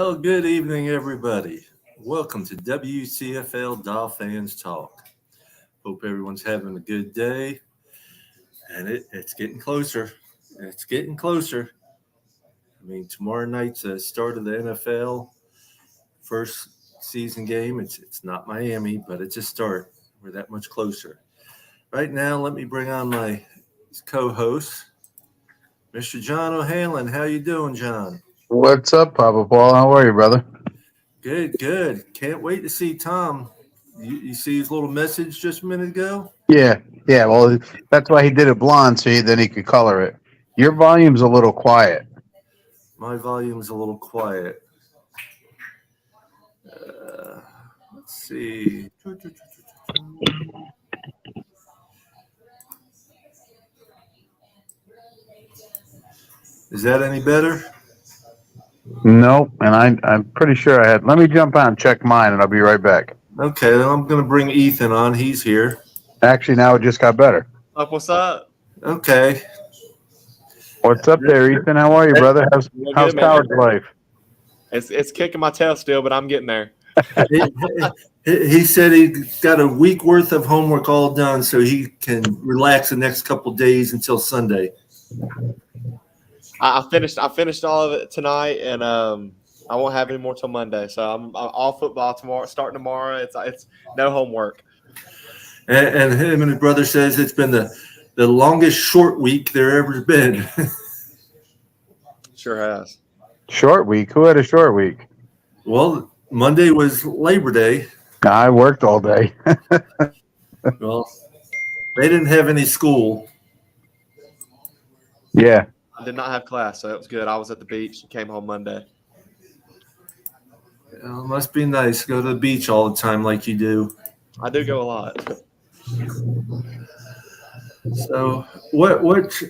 Well, good evening, everybody. Welcome to WCFL DolFans Talk. Hope everyone's having a good day. And it's getting closer. It's getting closer. I mean, tomorrow night's the start of the NFL first season game. It's not Miami, but it's a start. We're that much closer. Right now, let me bring on my co-host, Mr. John O'Hanlon. How you doing, John? What's up, Papa Paul? How are you, brother? Good, good. Can't wait to see Tom. You see his little message just a minute ago? Yeah. Well, that's why he did it blonde, so then he could color it. Your volume's a little quiet. My volume's a little quiet. Let's see. Is that any better? Nope. And I'm pretty sure I had. Let me jump on and check mine, and I'll be right back. Okay, then I'm going to bring Ethan on. He's here. Actually, now it just got better. What's up? Okay. What's up there, Ethan? How are you, brother? How's college life? It's kicking my tail still, but I'm getting there. He said he got a week worth of homework all done, so he can relax the next couple days until Sunday. I finished all of it tonight, and I won't have any more till Monday. So I'm all football tomorrow, starting tomorrow. It's no homework. And him and his brother says it's been the longest short week there ever been. Sure has. Short week? Who had a short week? Well, Monday was Labor Day. I worked all day. Well, they didn't have any school. Yeah. I did not have class, so it was good. I was at the beach and came home Monday. Well, it must be nice to go to the beach all the time like you do. I do go a lot. So, what's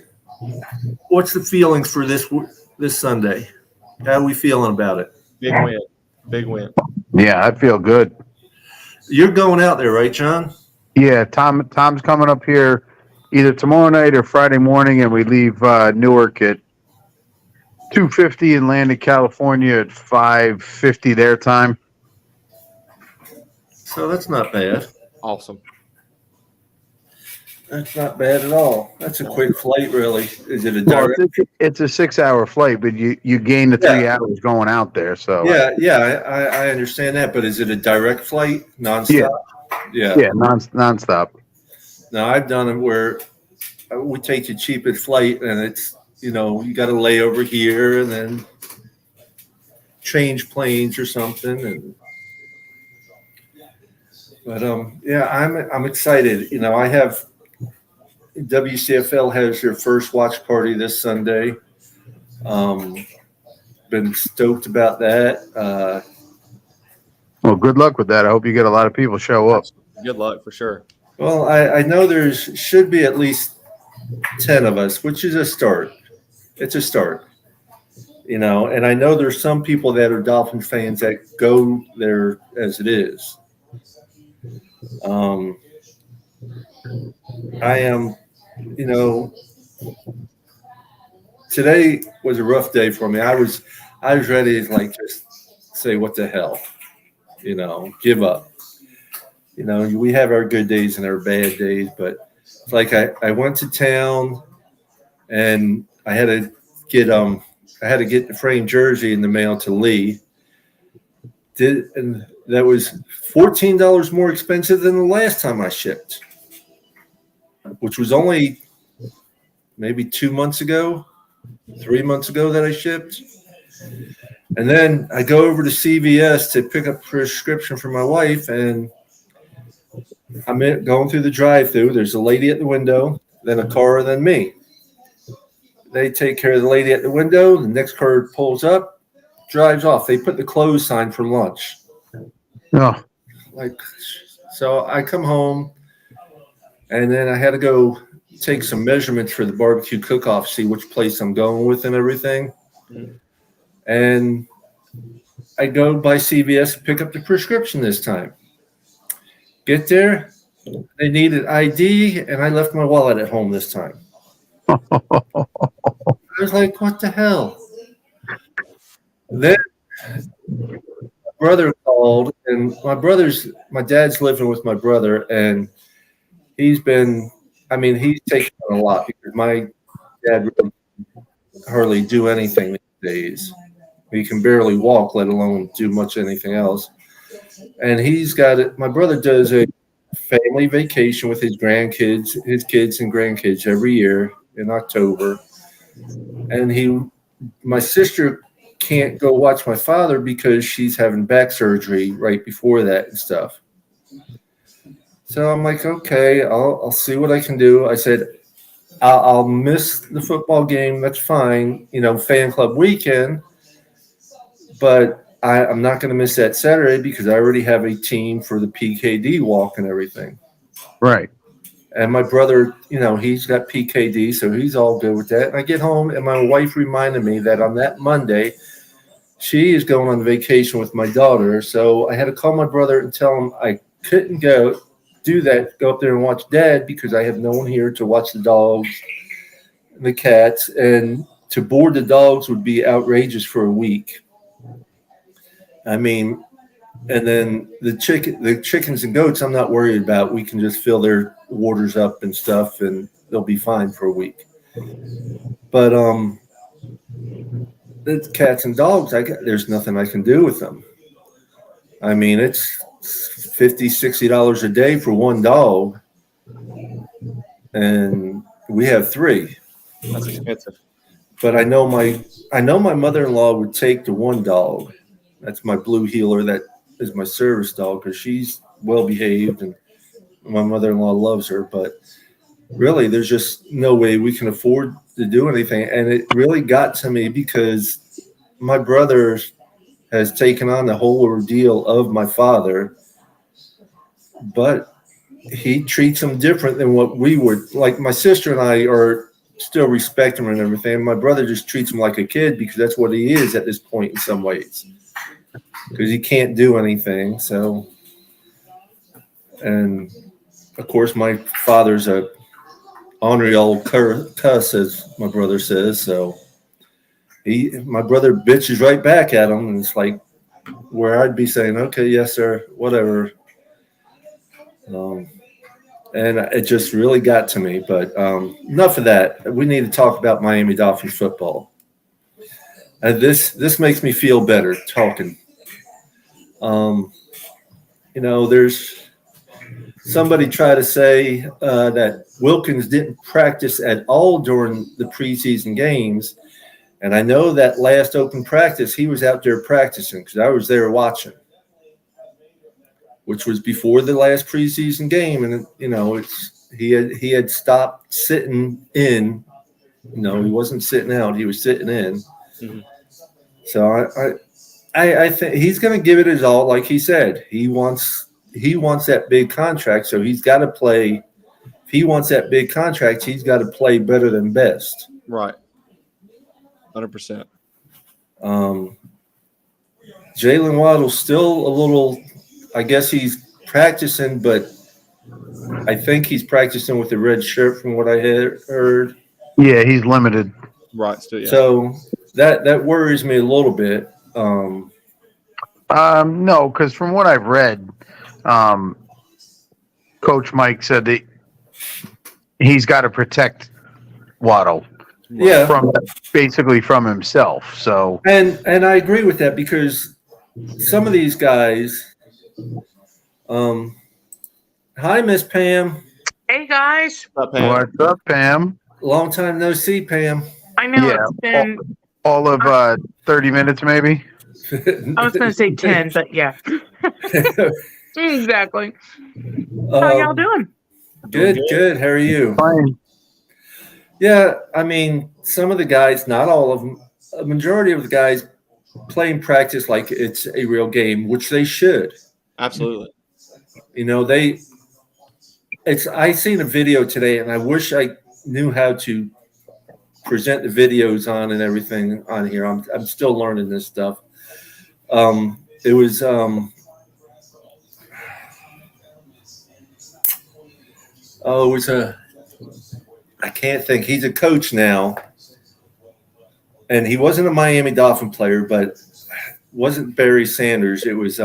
the feelings for this Sunday? How are we feeling about it? Big win. Yeah, I feel good. You're going out there, right, John? Yeah, Tom's coming up here either tomorrow night or Friday morning, and we leave Newark at 2:50 and land in California at 5:50 their time. So that's not bad. Awesome. That's not bad at all. That's a quick flight, really. Is it a direct? Well, it's a 6-hour flight, but you gain the 3 hours going out there. So yeah, I understand that. But is it a direct flight, nonstop? Yeah, nonstop. Now I've done it where we take the cheapest flight, and it's you got to lay over here and then change planes or something. But I'm excited. I have. WCFL has their first watch party this Sunday. Been stoked about that. Well, good luck with that. I hope you get a lot of people show up. Good luck for sure. Well, I know should be at least 10 of us, which is a start. It's a start. And I know there's some people that are Dolphin fans that go there as it is. I am, today was a rough day for me. I was ready to just say, what the hell, give up. We have our good days and our bad days, but it's like I went to town and I had to get the framed jersey in the mail to Lee. And that was $14 more expensive than the last time I shipped, which was only maybe 2 months ago, 3 months ago that I shipped. And then I go over to CVS to pick up a prescription for my wife, and I'm going through the drive-thru. There's a lady at the window, then a car, then me. They take care of the lady at the window. The next car pulls up, drives off. They put the close sign for lunch. Oh. So I come home, and then I had to go take some measurements for the barbecue cook-off, see which place I'm going with and everything. Mm-hmm. And I go by CVS and pick up the prescription this time. Get there, they needed ID, and I left my wallet at home this time. I was like, what the hell? Then brother called, and my dad's living with my brother, and he's taking on a lot because my dad really hardly do anything these days. He can barely walk, let alone do much anything else. And he's got it. My brother does a family vacation with his grandkids, his kids and grandkids every year in October. And my sister can't go watch my father because she's having back surgery right before that and stuff. So I'm like, okay, I'll see what I can do. I said, I'll miss the football game. That's fine, fan club weekend. But I'm not going to miss that Saturday because I already have a team for the PKD walk and everything. Right. And my brother, he's got PKD, so he's all good with that. And I get home, and my wife reminded me that on that Monday, she is going on vacation with my daughter. So I had to call my brother and tell him I couldn't go up there and watch Dad because I have no one here to watch the dogs and the cats. And to board the dogs would be outrageous for a week. I mean, and then the chickens and goats, I'm not worried about. We can just fill their waters up and stuff, and they'll be fine for a week. But the cats and dogs, there's nothing I can do with them. I mean, it's $50, $60 a day for one dog, and we have 3. That's expensive. But I know my mother-in-law would take the one dog. That's my blue heeler. That is my service dog because she's well behaved and my mother-in-law loves her. But really, there's just no way we can afford to do anything. And it really got to me because my brother has taken on the whole ordeal of my father, but he treats him different than what we would. Like my sister and I are still respect him and everything. My brother just treats him like a kid because that's what he is at this point in some ways. Because he can't do anything. So, and of course, my father's a ornery old cuss, as my brother says. So, my brother bitches right back at him, and it's like where I'd be saying, "Okay, yes, sir, whatever." And it just really got to me. But enough of that. We need to talk about Miami Dolphins football. This makes me feel better talking. There's somebody try to say that Wilkins didn't practice at all during the preseason games. And I know that last open practice, he was out there practicing because I was there watching, which was before the last preseason game. And, he had stopped sitting in. He wasn't sitting out. He was sitting in. Mm-hmm. So I think he's going to give it his all. Like he said, he wants that big contract. So he's got to play. If he wants that big contract, he's got to play better than best. Right. 100%. Jalen Waddle's still a little, I guess he's practicing, but I think he's practicing with the red shirt from what I had heard. Yeah, he's limited. Right. Still, yeah. So that worries me a little bit. No, because from what I've read, Coach Mike said that he's got to protect Waddle. Yeah, basically from himself. So and I agree with that because some of these guys. Hi, Miss Pam. Hey guys. What's up, Pam? Long time no see, Pam. I know Yeah, it's been all of 30 minutes, maybe. I was going to say 10, but yeah. Exactly. How y'all doing? Good. How are you? Fine. Yeah, I mean, some of the guys, not all of them, a majority of the guys play in practice like it's a real game, which they should. Absolutely. I seen a video today, and I wish I knew how to present the videos on and everything on here. I'm still learning this stuff. It was I can't think. He's a coach now, and he wasn't a Miami Dolphin player, but wasn't Barry Sanders. It was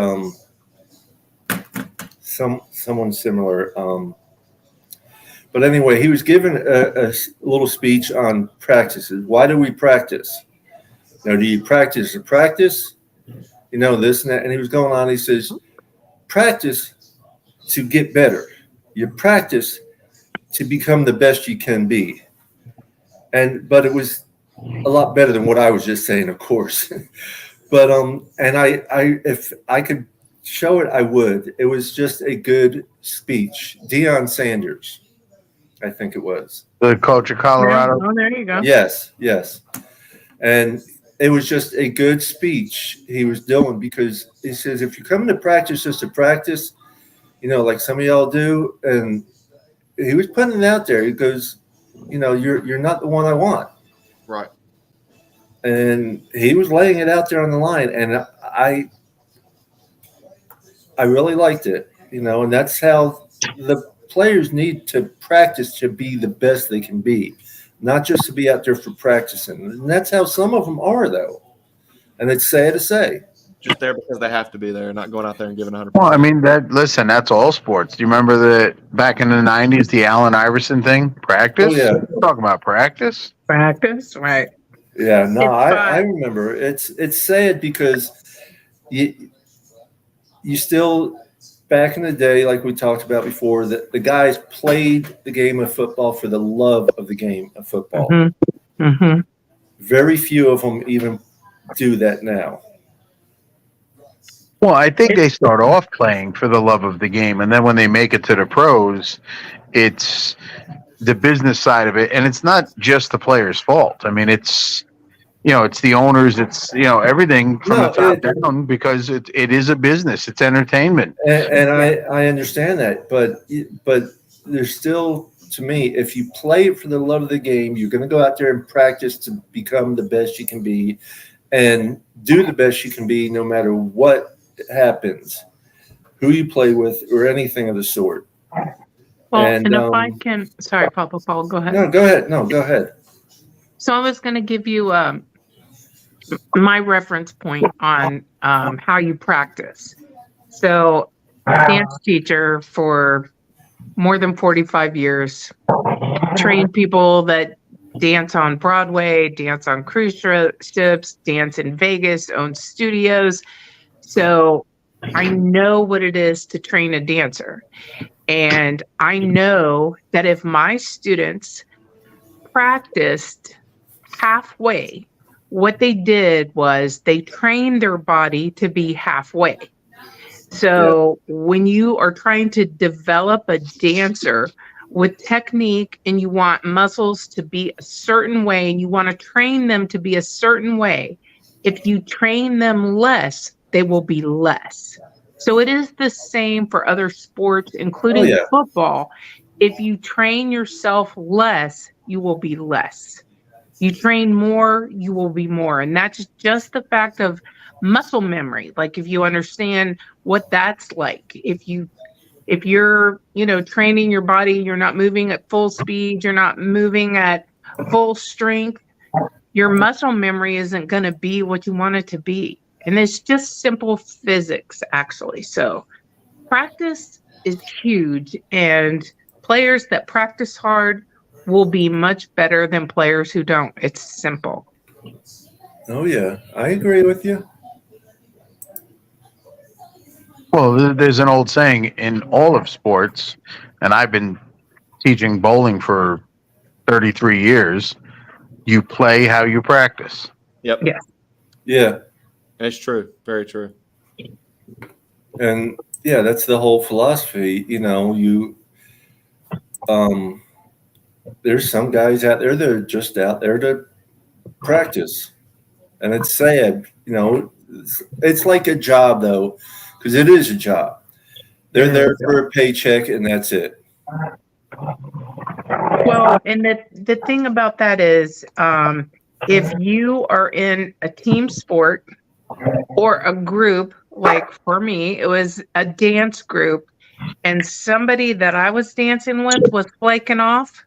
someone similar. But anyway, he was given a little speech on practices. Why do we practice? Do you practice to practice? This and that. And he was going on. He says, practice to get better. You practice to become the best you can be. But it was a lot better than what I was just saying, of course. But and I if I could show it, I would. It was just a good speech. Deion Sanders, I think it was. The coach of Colorado. Oh, there you go. Yes. And it was just a good speech he was doing, because he says, if you come to practice just to practice, like some of y'all do, and he was putting it out there. He goes, you're not the one I want. Right. And he was laying it out there on the line, and I really liked it, and that's how the players need to practice to be the best they can be, not just to be out there for practicing. And that's how some of them are, though. And it's sad to say. Just there because they have to be there, not going out there and giving 100%. Well, I mean, that's all sports. Do you remember that back in the 90s, the Allen Iverson thing? Practice? Oh, yeah. We're talking about practice? Practice, right? Yeah, no, I remember. It's sad because you still, back in the day, like we talked about before, that the guys played the game of football for the love of the game of football. Mm-hmm. Mm-hmm. Very few of them even do that now. Well, I think they start off playing for the love of the game, and then when they make it to the pros, it's the business side of it, and it's not just the player's fault. I mean, it's it's the owners, it's everything from the top down, because it is a business, it's entertainment. And I understand that, but there's still, to me, if you play it for the love of the game, you're going to go out there and practice to become the best you can be, and do the best you can be, no matter what happens, who you play with, or anything of the sort. Well, and if I can, sorry, Papa Paul, go ahead. No, go ahead. No, go ahead. So I was going to give you my reference point on how you practice. So, dance teacher for more than 45 years, trained people that dance on Broadway, dance on cruise ships, dance in Vegas, own studios. So I know what it is to train a dancer. And I know that if my students practiced halfway, what they did was they trained their body to be halfway. So when you are trying to develop a dancer with technique, and you want muscles to be a certain way, and you want to train them to be a certain way, if you train them less, they will be less. So it is the same for other sports, including football. If you train yourself less, you will be less. You train more, you will be more. And that's just the fact of muscle memory. Like, if you understand what that's like, if you're, training your body, you're not moving at full speed, you're not moving at full strength, your muscle memory isn't going to be what you want it to be. And it's just simple physics, actually. So practice is huge, and players that practice hard will be much better than players who don't. It's simple. Oh, yeah. I agree with you. Well, there's an old saying in all of sports, and I've been teaching bowling for 33 years, you play how you practice. Yep. Yeah. Yeah. It's true. Very true. And yeah, that's the whole philosophy. There's some guys out there that are just out there to practice. And it's sad, it's like a job, though, because it is a job. They're there for a paycheck, and that's it. Well, and the thing about that is, if you are in a team sport or a group, like for me, it was a dance group, and somebody that I was dancing with was flaking off,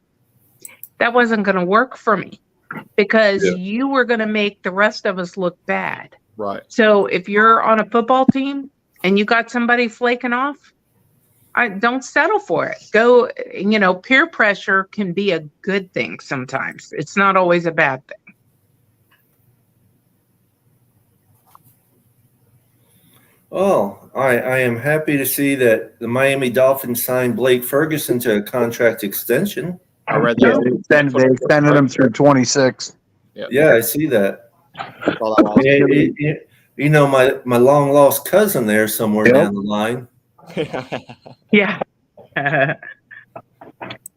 that wasn't going to work for me, because you were going to make the rest of us look bad. Right. So if you're on a football team and you got somebody flaking off, I don't settle for it. Go, peer pressure can be a good thing sometimes. It's not always a bad thing. Well, I am happy to see that the Miami Dolphins signed Blake Ferguson to a contract extension. I read Yeah, that. they extended him through 26. Yeah, I see that. Saw that last You know, my long lost cousin there somewhere Yep. down the line. Yeah.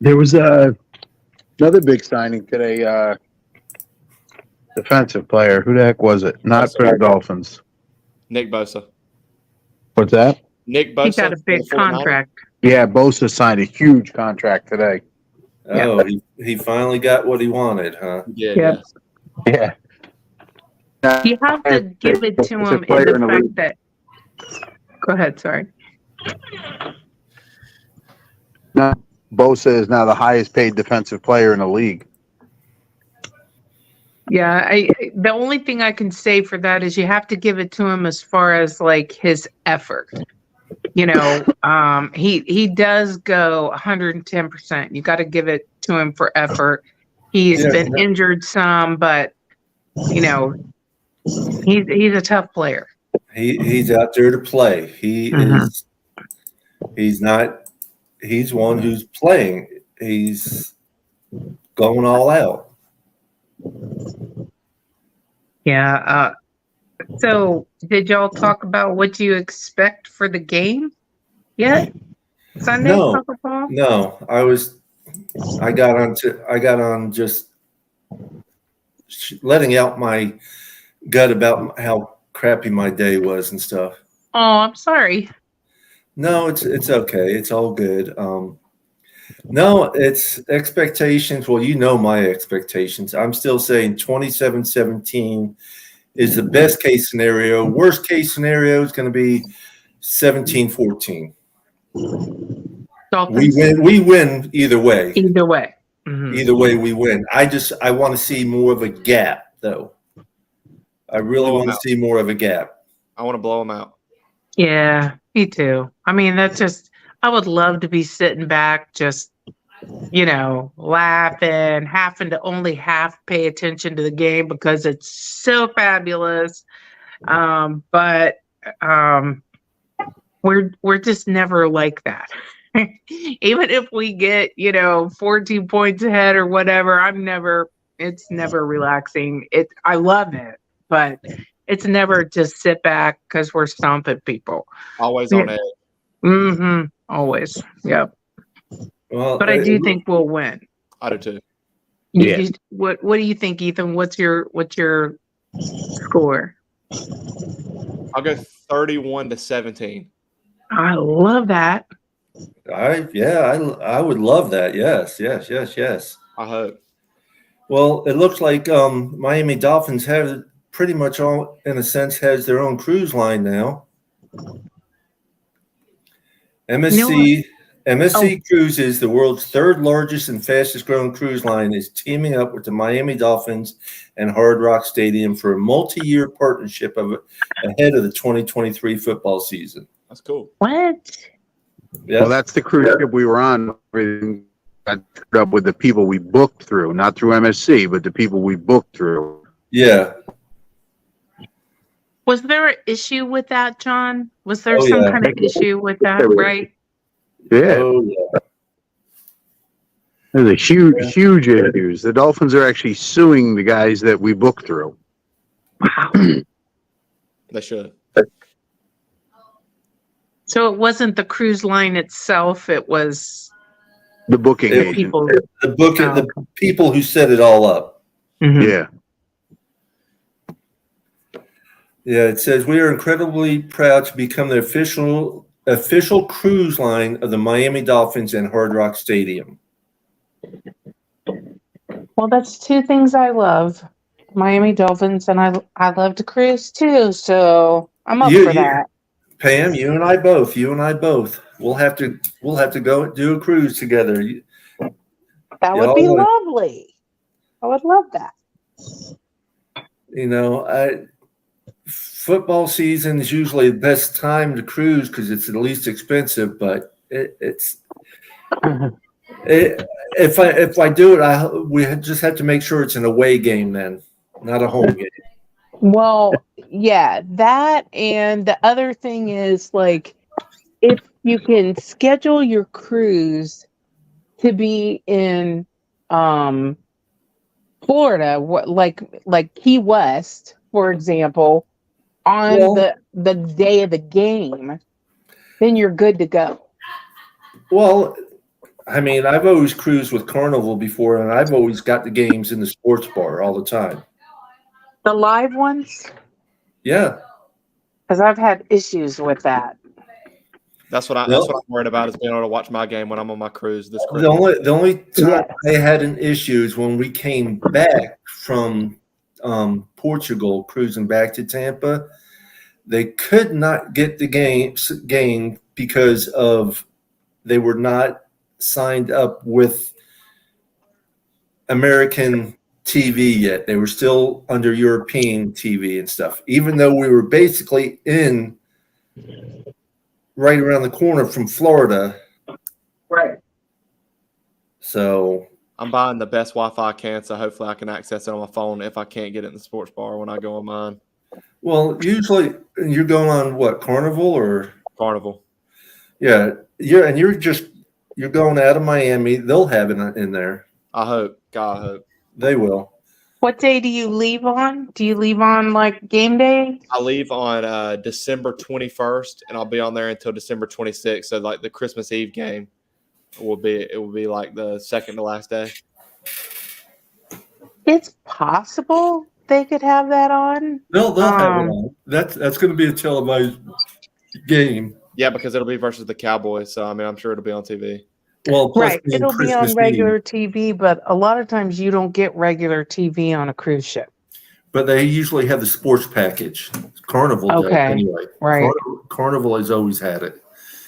There was another big signing today. Defensive player. Who the heck was it? Not for the Dolphins. Nick Bosa. What's that? Nick Bosa. He got a big for the 49ers. contract. Yeah, Bosa signed a huge contract today. Oh, he finally got what he wanted, huh? Yeah. Yep. Yeah. You have to give it to him in the fact that. Go ahead. Sorry. Now, Bosa is now the highest paid defensive player in the league. Yeah, the only thing I can say for that is you have to give it to him as far as like his effort. He does go 110%. You got to give it to him for effort. He's been injured some, but he's a tough player. He's out there to play. He is. He's not. He's one who's playing. He's going all out. Yeah. So did y'all talk about what you expect for the game yet? Sunday, No. soccer ball? No, I got on just letting out my gut about how crappy my day was and stuff. Oh, I'm sorry. No, it's okay. It's all good. No, it's expectations. Well, my expectations. I'm still saying 27-17 is the best case scenario. Worst case scenario is going to be 17-14. Dolphins. We win either way. Either way. Mm-hmm. Either way we win. I want to see more of a gap though. I really want to see more of a gap. I want to blow them out. Yeah, me too. I mean, I would love to be sitting back, just, laughing, having to only half pay attention to the game because it's so fabulous. But we're just never like that. Even if we get, 14 points ahead or whatever, it's never relaxing. I love it, but it's never just sit back because we're stomping people. Always on edge. Mm-hmm. Always. Yep. Well, but I do think we'll win. I do too. What do you think, Ethan? What's your score? I'll go 31-17. I love that. I would love that. Yes. I hope. Well, it looks like Miami Dolphins have pretty much all, in a sense, has their own cruise line now. MSC Cruises, the world's third largest and fastest growing cruise line, is teaming up with the Miami Dolphins and Hard Rock Stadium for a multi-year partnership ahead of the 2023 football season. That's cool. What? Yeah. Well, that's the cruise ship we were on. Everything got screwed up with the people we booked through, not through MSC, but the people we booked through. Yeah. Was there an issue with that, John? Was there some kind of issue with that, right? Yeah. Oh, yeah. There's a huge issues. The Dolphins are actually suing the guys that we booked through. Wow. They should. So it wasn't the cruise line itself; it was the booking the agent. people. The people who set it all up. Mm-hmm. Yeah. Yeah, it says we are incredibly proud to become the official cruise line of the Miami Dolphins and Hard Rock Stadium. Well, that's two things I love: Miami Dolphins, and I love to cruise too. So I'm up for that. Pam, you and I both. We'll have to go do a cruise together. That would be lovely. I would love that. football season is usually the best time to cruise because it's the least expensive. But if I do it, we just have to make sure it's an away game then, not a home game. Well, yeah, that, and the other thing is, like, if you can schedule your cruise to be in Florida, like Key West, for example, on the day of the game, then you're good to go. Well, I mean, I've always cruised with Carnival before, and I've always got the games in the sports bar all the time. The live ones? Yeah. Because I've had issues with that. That's what I'm worried about, is being able to watch my game when I'm on my cruise this cruise. The only time I had an issue is when we came back from Portugal, cruising back to Tampa. They could not get the game because they were not signed up with American TV yet. They were still under European TV and stuff, even though we were basically in right around the corner from Florida. Right. So I'm buying the best Wi-Fi I can, so hopefully I can access it on my phone if I can't get it in the sports bar when I go on mine. well, usually you're going on what, Carnival or Carnival. yeah, and you're going out of Miami. They'll have it in there. I hope. God, I hope. They will. What day do you leave on? Do you leave on like game day? I leave on December 21st, and I'll be on there until December 26th. So like the Christmas Eve game will be like the second to last day. It's possible they could have that on. They'll have it on. That's going to be a televised game. Yeah, because it'll be versus the Cowboys. So I mean, I'm sure it'll be on TV. Well, plus Right. It'll be Christmas on regular Eve. TV, but a lot of times you don't get regular TV on a cruise ship. But they usually have the sports package. Carnival does Okay. anyway. Right. Carnival has always had it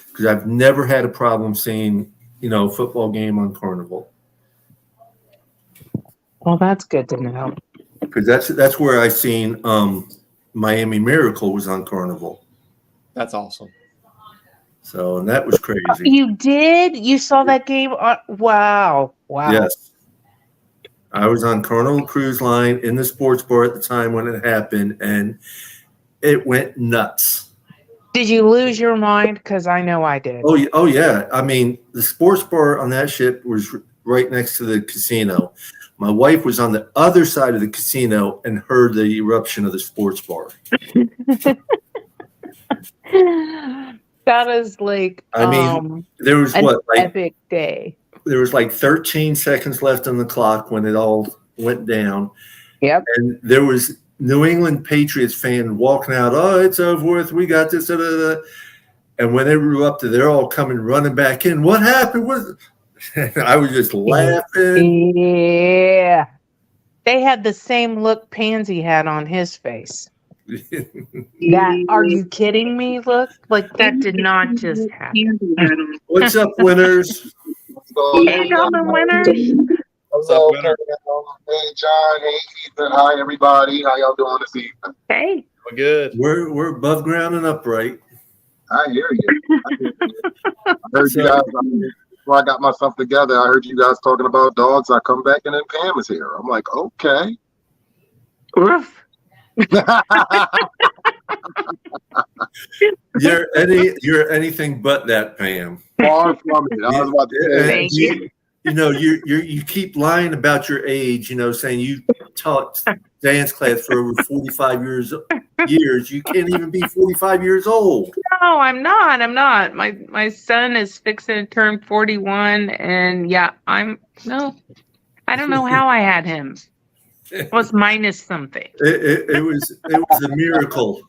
because I've never had a problem seeing a football game on Carnival. Well, that's good to know. Because that's where I seen Miami Miracle was on Carnival. That's awesome. So, and that was crazy. You did? You saw that game? Wow. Yes. I was on Carnival Cruise Line in the sports bar at the time when it happened, and it went nuts. Did you lose your mind? Because I know I did. Oh, yeah. I mean, the sports bar on that ship was right next to the casino. My wife was on the other side of the casino and heard the eruption of the sports bar. That is like I mean, there was an epic day. There was like 13 seconds left on the clock when it all went down. Yep. And there was New England Patriots fan walking out, oh, it's over with. We got this. And when they erupted, they're all coming running back in. What happened? I was just laughing. Yeah. They had the same look Pansy had on his face. That, are you kidding me? Look, like that did not just happen. What's up, winners? Hey, y'all the winners. What's up, winner? Hey, John. Hey, Ethan. Hi, everybody. How y'all doing this evening? Hey. We're good. We're above ground and upright. I hear you. I heard you guys. Before I got myself together, I heard you guys talking about dogs. I come back and then Pam is here. I'm like, okay. Oof. You're anything but that, Pam. Far from it. I was about to say. Thank you. You keep lying about your age. Saying you taught dance class for over 45 years. You can't even be 45 years old. No, I'm not. My son is fixing to turn 41, and yeah, I don't know how I had him. It was minus something. It was a miracle.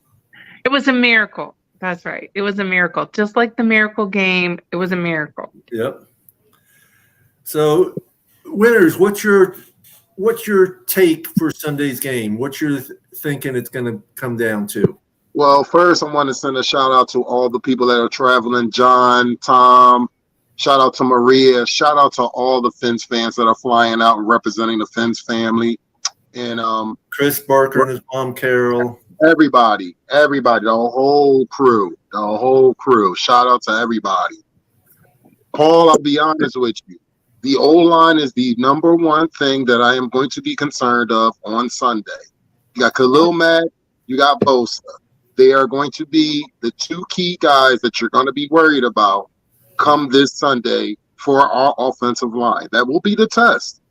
It was a miracle. That's right. It was a miracle. Just like the miracle game, it was a miracle. Yep. So, winners, what's your take for Sunday's game? What you're thinking it's going to come down to? Well, first, I want to send a shout out to all the people that are traveling. John, Tom, shout out to Maria. Shout out to all the Fins fans that are flying out and representing the Fins family. And Chris Barker and his mom, Carol. Everybody, the whole crew. Shout out to everybody. Paul, I'll be honest with you. The O-line is the number one thing that I am going to be concerned of on Sunday. You got Khalil Mack, you got Bosa. They are going to be the two key guys that you're going to be worried about come this Sunday for our offensive line. That will be the test.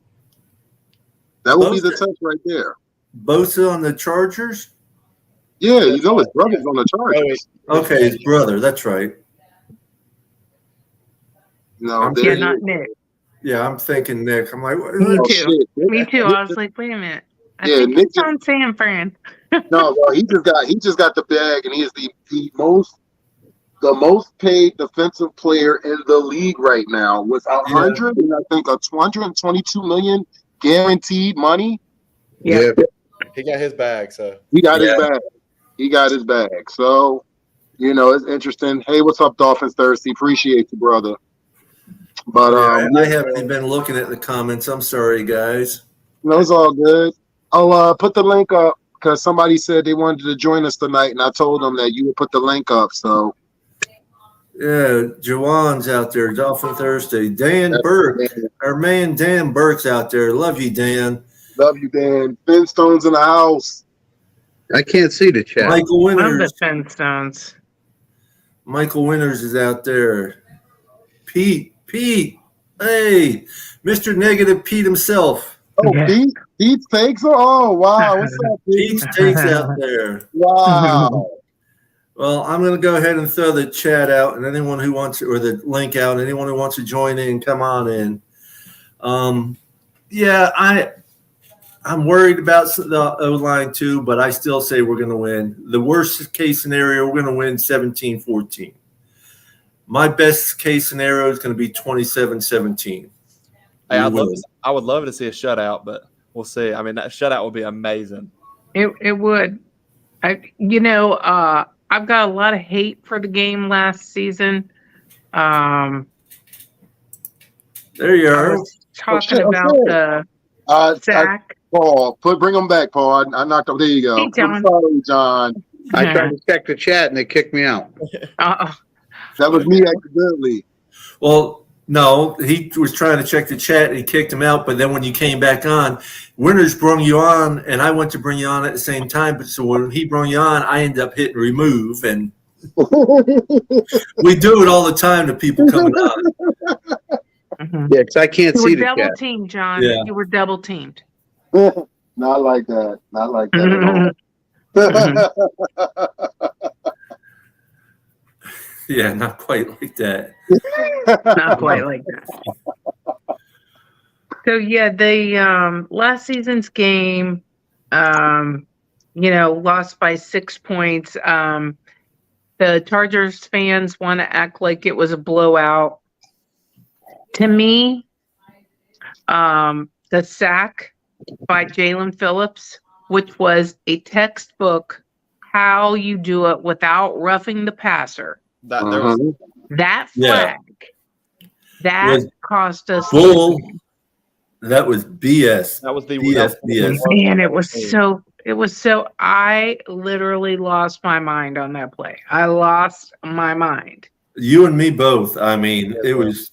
That will be the test right there. Bosa on the Chargers? Yeah, you know his brother's on the Chargers. Okay, his brother. That's right. No, Yeah, not Nick. Yeah, I'm thinking Nick. I'm like, Me Oh, too. shit. Me too. I was like, wait a minute. I Yeah, think Nick it's on San Fran. No, well, he just got the bag, and he is the most paid defensive player in the league right now, with 100 and I think 222 million guaranteed money. Yeah. He got his bag, so He got his bag. He got his bag. So, it's interesting. Hey, what's up, Dolphins Thirsty? Appreciate you, brother. But I haven't been looking at the comments. I'm sorry, guys. No, it's all good. I'll put the link up because somebody said they wanted to join us tonight, and I told them that you would put the link up. So, yeah, Jawan's out there. Dolphin Thursday. Dan Burke, our man Dan Burke's out there. Love you, Dan. Love you, Dan. Finstone's in the house. I can't see the chat. Michael One of Winters. the Finstones. Michael Winters is out there. Pete. Hey, Mr. Negative Pete himself. Oh, Yeah. Pete takes. Oh, wow. What's up, Pete? Pete's takes out there. Wow. Well, I'm going to go ahead and throw the chat out, and anyone who wants, or the link out, anyone who wants to join in, come on in. I'm worried about the O-line too, but I still say we're going to win. The worst case scenario, we're going to win 17-14. My best case scenario is going to be 27-17. hey, I would love to see a shutout, but we'll see. I mean, that shutout would be amazing. It would. I've got a lot of hate for the game last season. There you I are. was talking shit, about the sack. Paul, bring him back, Paul. I knocked him. There you go. Hey, John. I'm sorry, John. I tried to check the chat and they kicked me out. That was me accidentally. Well, no, he was trying to check the chat and he kicked him out. But then when you came back on, Winters brought you on, and I went to bring you on at the same time. But so when he brought you on, I ended up hitting remove, and we do it all the time to people coming on. Yeah, because I can't You see were the double chat. teamed, John. Yeah. You were double teamed. Not like that. Not like that at all. Yeah, not quite like that. Not quite like that. So yeah, the last season's game, lost by 6 points. The Chargers fans want to act like it was a blowout. To me, the sack by Jalen Phillips, which was a textbook how you do it without roughing the passer. There was, That Yeah. flag, cost us. Bull. That was BS. that was the BS. Man, it was so, I literally lost my mind on that play. I lost my mind. You and me both. I mean, it was.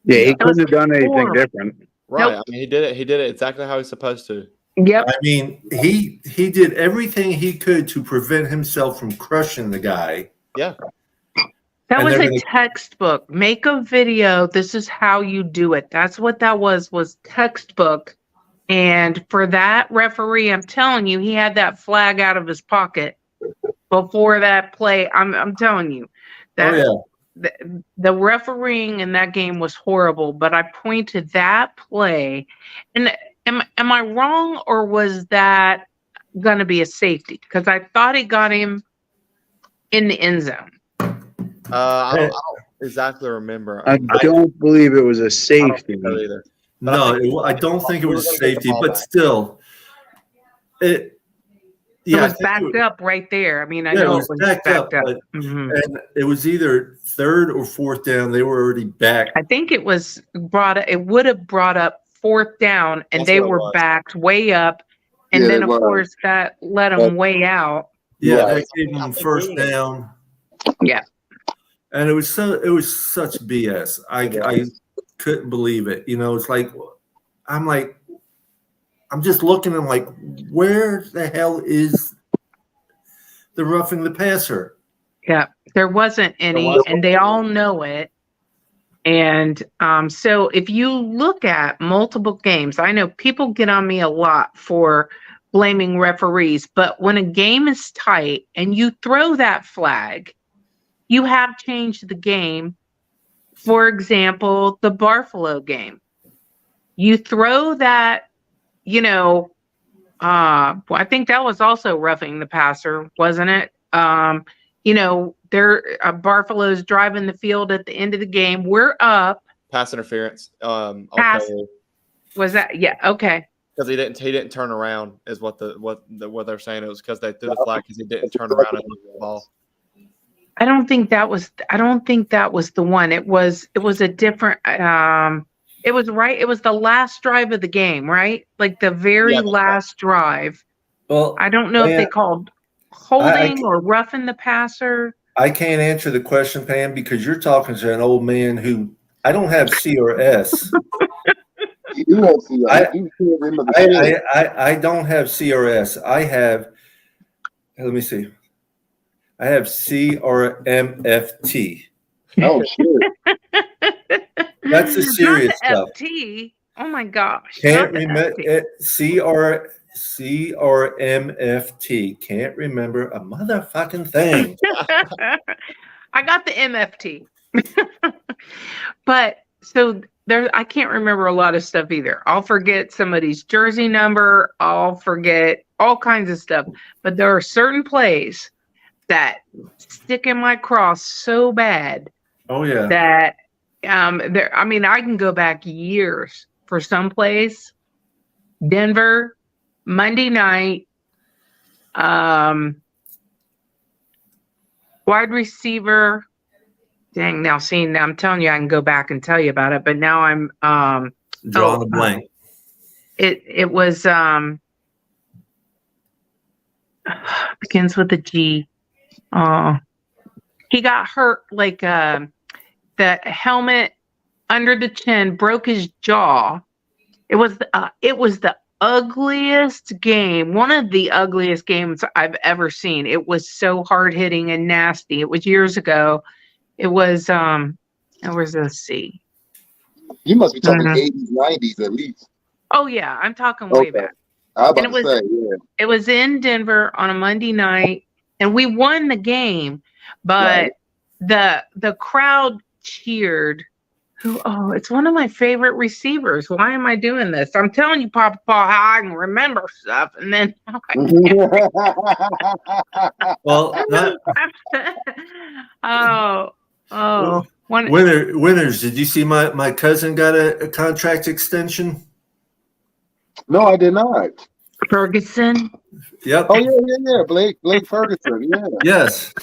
Yeah, he That was couldn't have done anything horrible. different. right. Nope. I mean, he did it exactly how he's supposed to. Yep. I mean, he did everything he could to prevent himself from crushing the guy. Yeah. That And was they're a gonna- textbook. Make a video. This is how you do it. That's what that was textbook. And for that referee, I'm telling you, he had that flag out of his pocket before that play. I'm telling you that the refereeing in that game was horrible, but I point to that play. And am I wrong, or was that going to be a safety? Because I thought he got him in the end zone. I don't exactly remember. I don't believe it was a I don't safety. know either. No, I don't think it was a safety, but still, It was backed up right there. I mean, I know it was backed up. but- Mhm. and it was either third or fourth down. They were already back. I think it was it would have brought up fourth down, and That's they what it were was. backed way up, And Yeah, then, it of was. course, that let them way out. Yeah, Right. that gave them first down. Yeah. And it was such BS. I couldn't believe it. It's like I'm just looking and like, where the hell is the roughing the passer? Yeah. There wasn't any, and they all know it. And so if you look at multiple games, I know people get on me a lot for blaming referees, but when a game is tight and you throw that flag, you have changed the game. For example, the Buffalo game. You throw that, I think that was also roughing the passer, wasn't it? Buffalo's driving the field at the end of the game. We're up. Pass interference. Pass. Okay. Was that? Yeah. Okay. Because he didn't turn around is what they're saying. It was because they threw the flag because he didn't turn around and look at the ball. I don't think that was the one. It was a different. It was right. It was the last drive of the game, right? Like the very last drive. Well, I don't know if they called holding or roughing the passer. I can't answer the question, Pam, because you're talking to an old man who I don't have C or S. You don't see I don't have CRS. I have, let me see. I have CRMFT. Oh, shit. That's the serious Not the stuff. FT. Oh my gosh. Can't remember CRMFT. Can't remember a motherfucking thing. I got the MFT. But so there, I can't remember a lot of stuff either. I'll forget somebody's jersey number. I'll forget all kinds of stuff. But there are certain plays that stick in my craw so bad. Oh yeah. That I can go back years for some plays. Denver, Monday night, wide receiver. Dang, now I'm telling you, I can go back and tell you about it, but now I'm drawing a blank. It was begins with a G. He got hurt like the helmet under the chin, broke his jaw. It was the ugliest game, one of the ugliest games I've ever seen. It was so hard hitting and nasty. It was years ago. It was let's see. You must be talking 80s, 90s at least. Oh yeah, I'm talking way back. I was about to say, yeah. It was in Denver on a Monday night, and we won the game, but the crowd cheered. It's one of my favorite receivers. Why am I doing this? I'm telling you, Papa Paul, how I can remember stuff, and then Winners. Did you see my cousin got a contract extension? No, I did not. Ferguson. Yep. Oh yeah. Blake Ferguson. Yeah. Yes.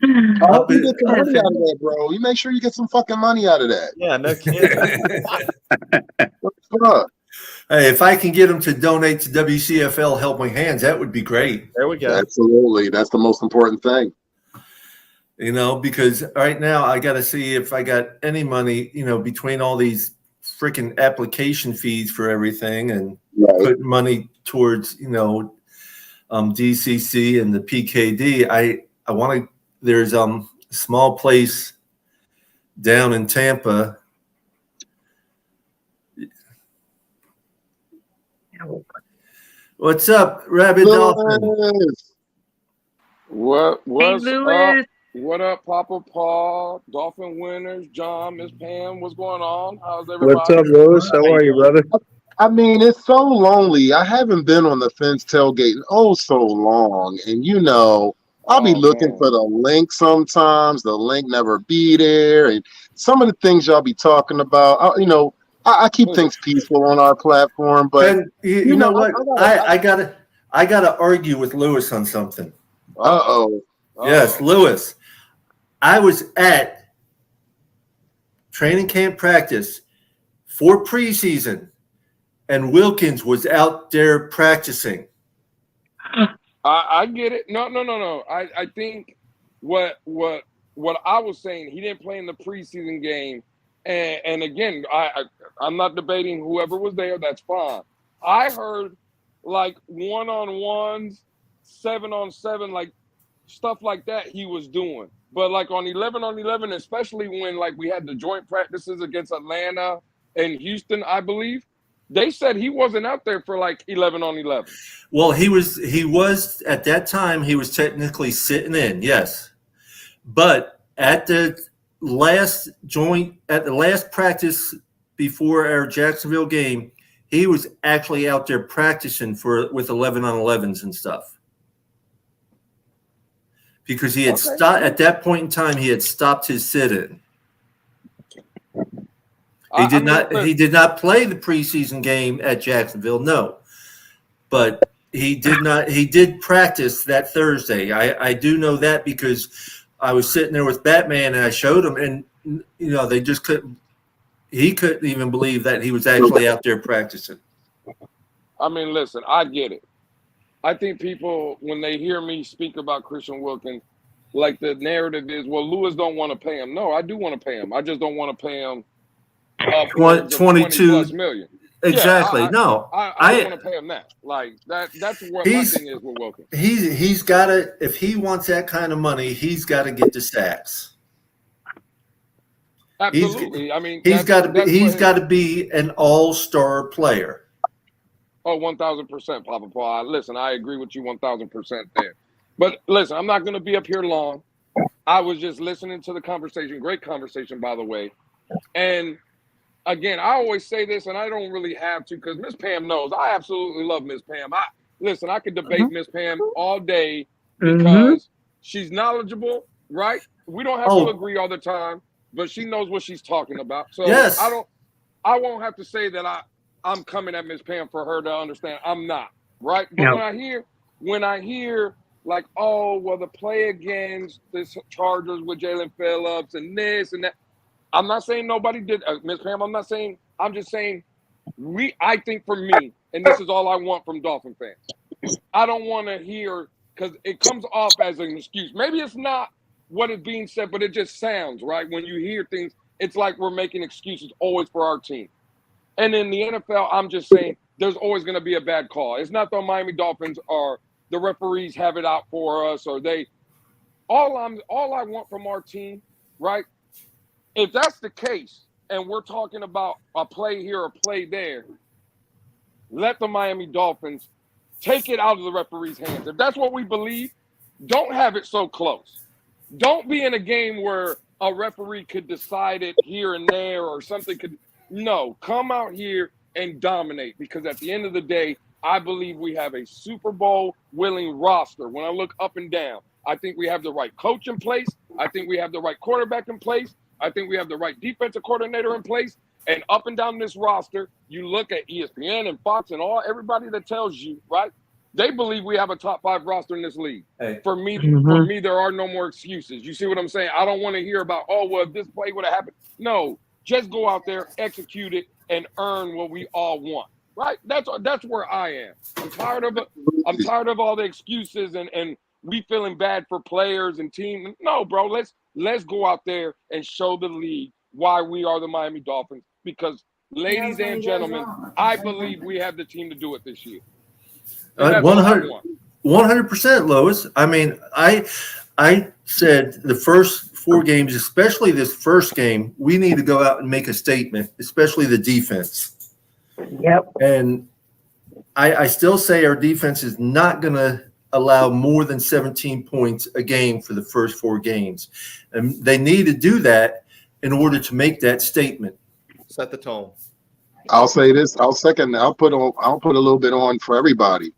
I hope you get some money out of that, bro. You make sure you get some fucking money out of that. Yeah, no kidding. What the fuck? Hey, if I can get them to donate to WCFL Helping Hands, that would be great. There we go. Absolutely. That's the most important thing. Because right now I got to see if I got any money, between all these freaking application fees for everything and putting money towards, DCC and the PKD. I want to, there's a small place down in Tampa. What's up, Rabbit Dolphin? What's Lewis. up? What up, Papa Paul, Dolphin Winners, John, Miss Pam? What's going on? How's everybody? What's up, Lewis? How are you, brother? I mean, it's so lonely. I haven't been on the fence tailgate in so long. And, I'll be looking for the link sometimes. The link never be there. And some of the things y'all be talking about, I keep things peaceful on our platform. But, and you know what? I gotta argue with Lewis on something. Uh-oh. Yes, Lewis. I was at training camp practice for preseason, and Wilkins was out there practicing. I get it. No. I think what I was saying, he didn't play in the preseason game, and again, I'm not debating whoever was there. That's fine. I heard like 1-on-1s, 7-on-7, like stuff like that he was doing. But like on 11-on-11, especially when like we had the joint practices against Atlanta and Houston, I believe, they said he wasn't out there for like 11-on-11. Well, he was at that time, he was technically sitting in, yes. But at the last practice before our Jacksonville game, he was actually out there practicing with 11-on-11s and stuff. Because he had stopped at that point in time, he had stopped his sit-in. He did not play the preseason game at Jacksonville, no. But he did practice that Thursday. I do know that because I was sitting there with Batman and I showed him, and they just couldn't even believe that he was actually out there practicing. I mean, listen, I get it. I think people, when they hear me speak about Christian Wilkins, like the narrative is, well, Lewis don't want to pay him. No, I do want to pay him. I just don't want to pay him 22 million. Exactly. Yeah, no, I don't want to pay him that. Like that's what my thing is with Wilkins. He's got to, if he wants that kind of money, he's got to get the sacks. Absolutely. He's got to be an all-star player. Oh, 1,000%, Papa Paul. Listen, I agree with you 1,000% there. But listen, I'm not going to be up here long. I was just listening to the conversation. Great conversation, by the way. And again, I always say this, and I don't really have to because Miss Pam knows. I absolutely love Miss Pam. I could debate Miss Pam all day because she's knowledgeable, right? We don't have to agree all the time, but she knows what she's talking about. So yes. I won't have to say that I'm coming at Miss Pam for her to understand. I'm not, right? But when I hear like, oh, well, the play against the Chargers with Jalen Phillips and this and that. I'm not saying nobody did, Miss Pam. I'm just saying I think for me, and this is all I want from Dolphin fans. I don't want to hear, because it comes off as an excuse. Maybe it's not what is being said, but it just sounds, right? When you hear things, it's like we're making excuses always for our team. And in the NFL, I'm just saying there's always going to be a bad call. It's not the Miami Dolphins or the referees have it out for us, or all I want from our team, right? If that's the case, and we're talking about a play here, a play there, let the Miami Dolphins take it out of the referee's hands. If that's what we believe, don't have it so close. Don't be in a game where a referee could decide it here and there or something could. No, come out here and dominate, because at the end of the day, I believe we have a Super Bowl willing roster. When I look up and down, I think we have the right coach in place. I think we have the right quarterback in place. I think we have the right defensive coordinator in place. And up and down this roster, you look at ESPN and Fox and everybody that tells you, right? They believe we have a top 5 roster in this league. Hey. For me, there are no more excuses. You see what I'm saying? I don't want to hear about, oh, well, if this play would have happened. No, just go out there, execute it, and earn what we all want. Right? That's where I am. I'm tired of all the excuses and we feeling bad for players and team. No, bro, let's go out there and show the league why we are the Miami Dolphins. Because, ladies and gentlemen, I believe we have the team to do it this year. 100%, Lois. I mean, I said the first 4 games, especially this first game, we need to go out and make a statement, especially the defense. Yep. And I still say our defense is not going to allow more than 17 points a game for the first 4 games. And they need to do that in order to make that statement. Set the tone. I'll say this. I'll put a little bit on for everybody.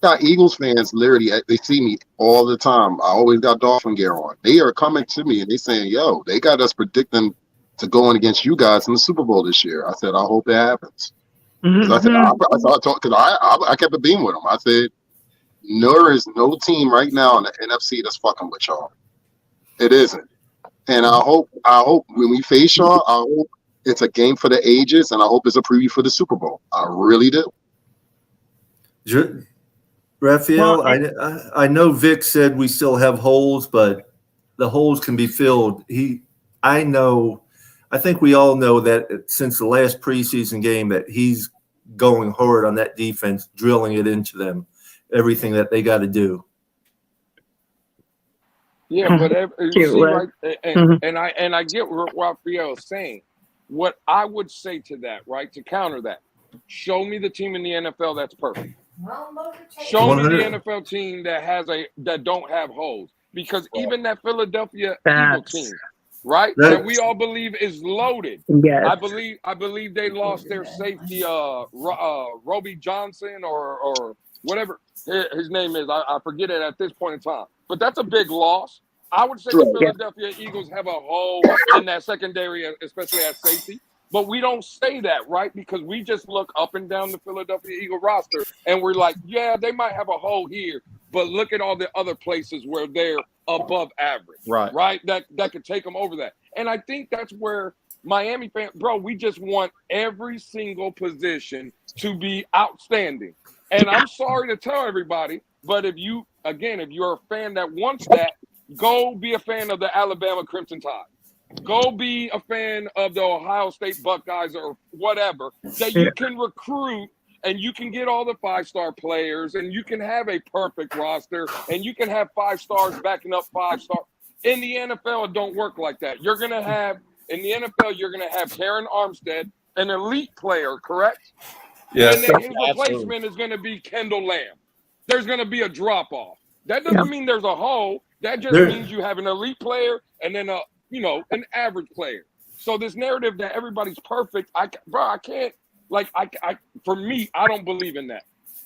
Got Eagles fans literally, they see me all the time. I always got Dolphin gear on. They are coming to me and they saying, yo, they got us predicting to going against you guys in the Super Bowl this year. I said, I hope it happens. I said, I kept it being with them. I said, there is no team right now in the NFC that's fucking with y'all. It isn't. And I hope when we face y'all, I hope it's a game for the ages, and I hope it's a preview for the Super Bowl. I really do. Raphael, I know Vic said we still have holes, but the holes can be filled. I think we all know that since the last preseason game that he's going hard on that defense, drilling it into them, everything that they got to do. Yeah, but you see, right, and I get what Raphael is saying. What I would say to that, right, to counter that, show me the team in the NFL that's perfect. Show me the NFL team that don't have holes, because even that Philadelphia Eagle team, right, that we all believe is loaded. Yes. I believe they lost their safety, Roby Johnson or whatever his name is. I forget it at this point in time, but that's a big loss. I would say the Philadelphia Eagles have a hole in that secondary, especially at safety. But we don't say that, right? Because we just look up and down the Philadelphia Eagle roster and we're like, yeah, they might have a hole here, but look at all the other places where they're above average, right? That could take them over that. And I think that's where Miami fans, bro, we just want every single position to be outstanding. And I'm sorry to tell everybody, but if you're a fan that wants that, go be a fan of the Alabama Crimson Tide. Go be a fan of the Ohio State Buckeyes or whatever, that you can recruit and you can get all the 5-star players and you can have a perfect roster and you can have 5 stars backing up 5 stars. In the NFL, it don't work like that. In the NFL, you're going to have Karen Armstead, an elite player, correct? Yes. And then his replacement is going to be Kendall Lamb. There's going to be a drop-off. That doesn't mean there's a hole. That just means you have an elite player and then an average player. So this narrative that everybody's perfect, I can't. For me, I don't believe in that.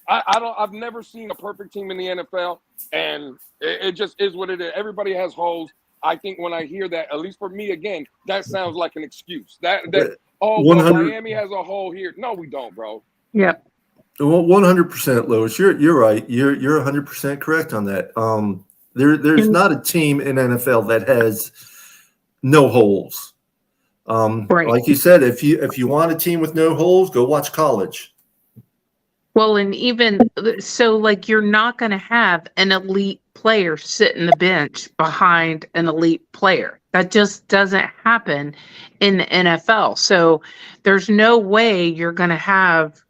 I've never seen a perfect team in the NFL, and it just is what it is. Everybody has holes. I think when I hear that, at least for me, again, that sounds like an excuse. Miami has a hole here. No, we don't, bro. Yep. 100%, Lois. You're right. You're 100% correct on that. There's not a team in NFL that has no holes. Like you said, if you want a team with no holes, go watch college. Well, and even so, like, you're not going to have an elite player sit in the bench behind an elite player. That just doesn't happen in the NFL. So there's no way you're going to have,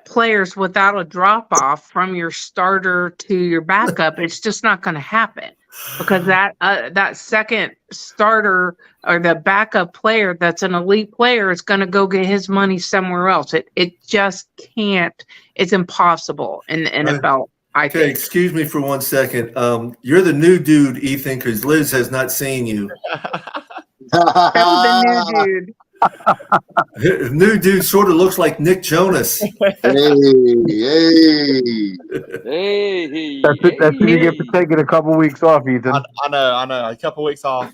players without a drop off from your starter to your backup. It's just not going to happen, because that second starter or the backup player that's an elite player is going to go get his money somewhere else. It just can't. It's impossible in the NFL. I think. Excuse me for 1 second. You're the new dude, Ethan, because Liz has not seen you. That was the new dude. New dude sort of looks like Nick Jonas. Hey. That's what you get for taking a couple weeks off, Ethan. I know. A couple weeks off,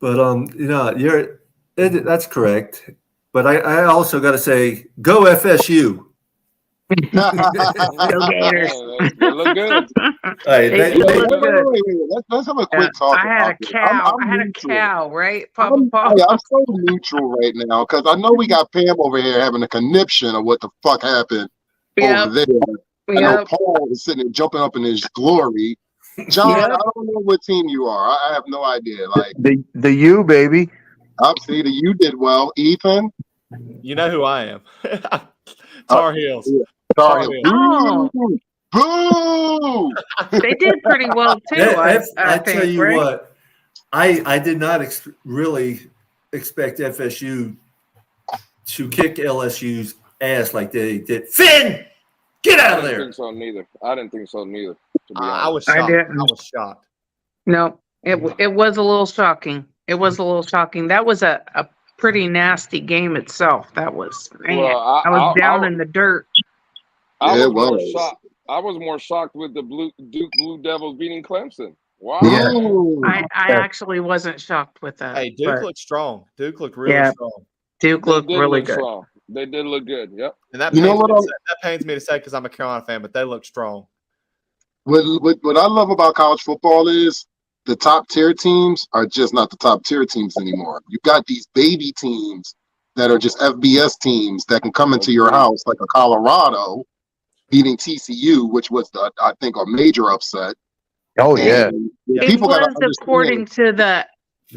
but that's correct. But I also got to say, go FSU. Go Gators. They look good. Hey, Let's have a quick talk. I had a cow. I had a cow, right? I'm so neutral right now because I know we got Pam over here having a conniption of what the fuck happened over there. I know Paul is sitting there jumping up in his glory. John, I don't know what team you are. I have no idea. Like the U, baby. See, the U did well. Ethan, you know who I am. Tar Heels. Yeah. Tar Heels. Oh. Boo! They did pretty well too. I think, tell you right? what, I did not really expect FSU to kick LSU's ass like they did. Finn, get out of there! I didn't think so neither. To be honest. I was shocked. I was shocked. No, it was a little shocking. It was a little shocking. That was a pretty nasty game itself. That was, man. Well, I was down in the dirt. I was more shocked with the Duke Blue Devils beating Clemson. Wow. Yeah. I actually wasn't shocked with that. Hey, Duke looked strong. Duke looked really strong. Duke looked really good. Strong. They did look good. Yep. And that pains me to say because I'm a Carolina fan, but they look strong. What I love about college football is the top tier teams are just not the top tier teams anymore. You got these baby teams that are just FBS teams that can come into your house, like a Colorado beating TCU, which was, I think, a major upset. Oh yeah. And It people got to was, understand. according to the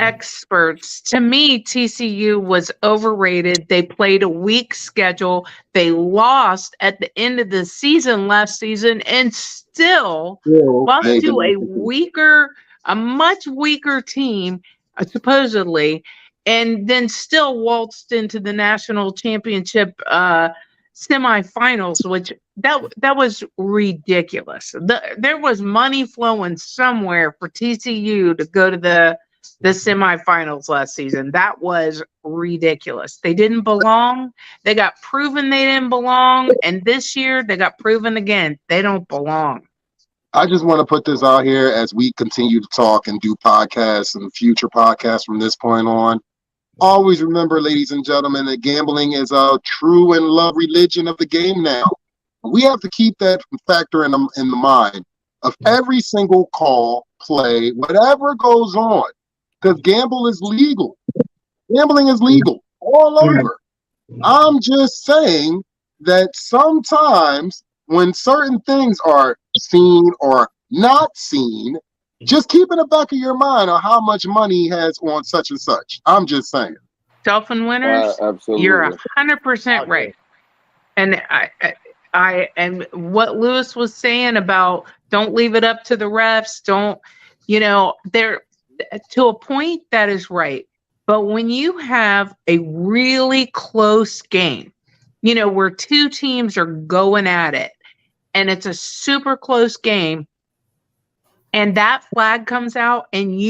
experts, to me, TCU was overrated. They played a weak schedule. They lost at the end of the season last season and still lost They to did. a much weaker team, supposedly, and then still waltzed into the national championship semifinals, which that was ridiculous. There was money flowing somewhere for TCU to go to the semifinals last season. That was ridiculous. They didn't belong. They got proven they didn't belong, and this year they got proven again they don't belong. I just want to put this out here as we continue to talk and do podcasts and future podcasts from this point on. Always remember, ladies and gentlemen, that gambling is a true and love religion of the game now. We have to keep that factor in the mind of every single call, play, whatever goes on, because gambling is legal. Gambling is legal all over. I'm just saying that sometimes when certain things are seen or not seen, just keep in the back of your mind on how much money he has on such and such. I'm just saying. Dolphin winners, Absolutely. you're 100% right. And I and what Lewis was saying about don't leave it up to the refs, don't, they're to a point that is right. But when you have a really close game, where two teams are going at it and it's a super close game, and that flag comes out, and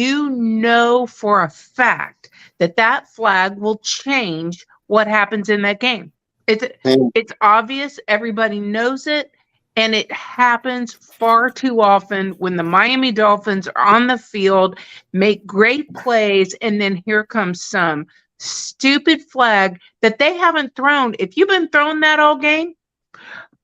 for a fact that flag will change what happens in that game. It's obvious. Everybody knows it. And it happens far too often when the Miami Dolphins are on the field, make great plays, and then here comes some stupid flag that they haven't thrown. If you've been throwing that all game,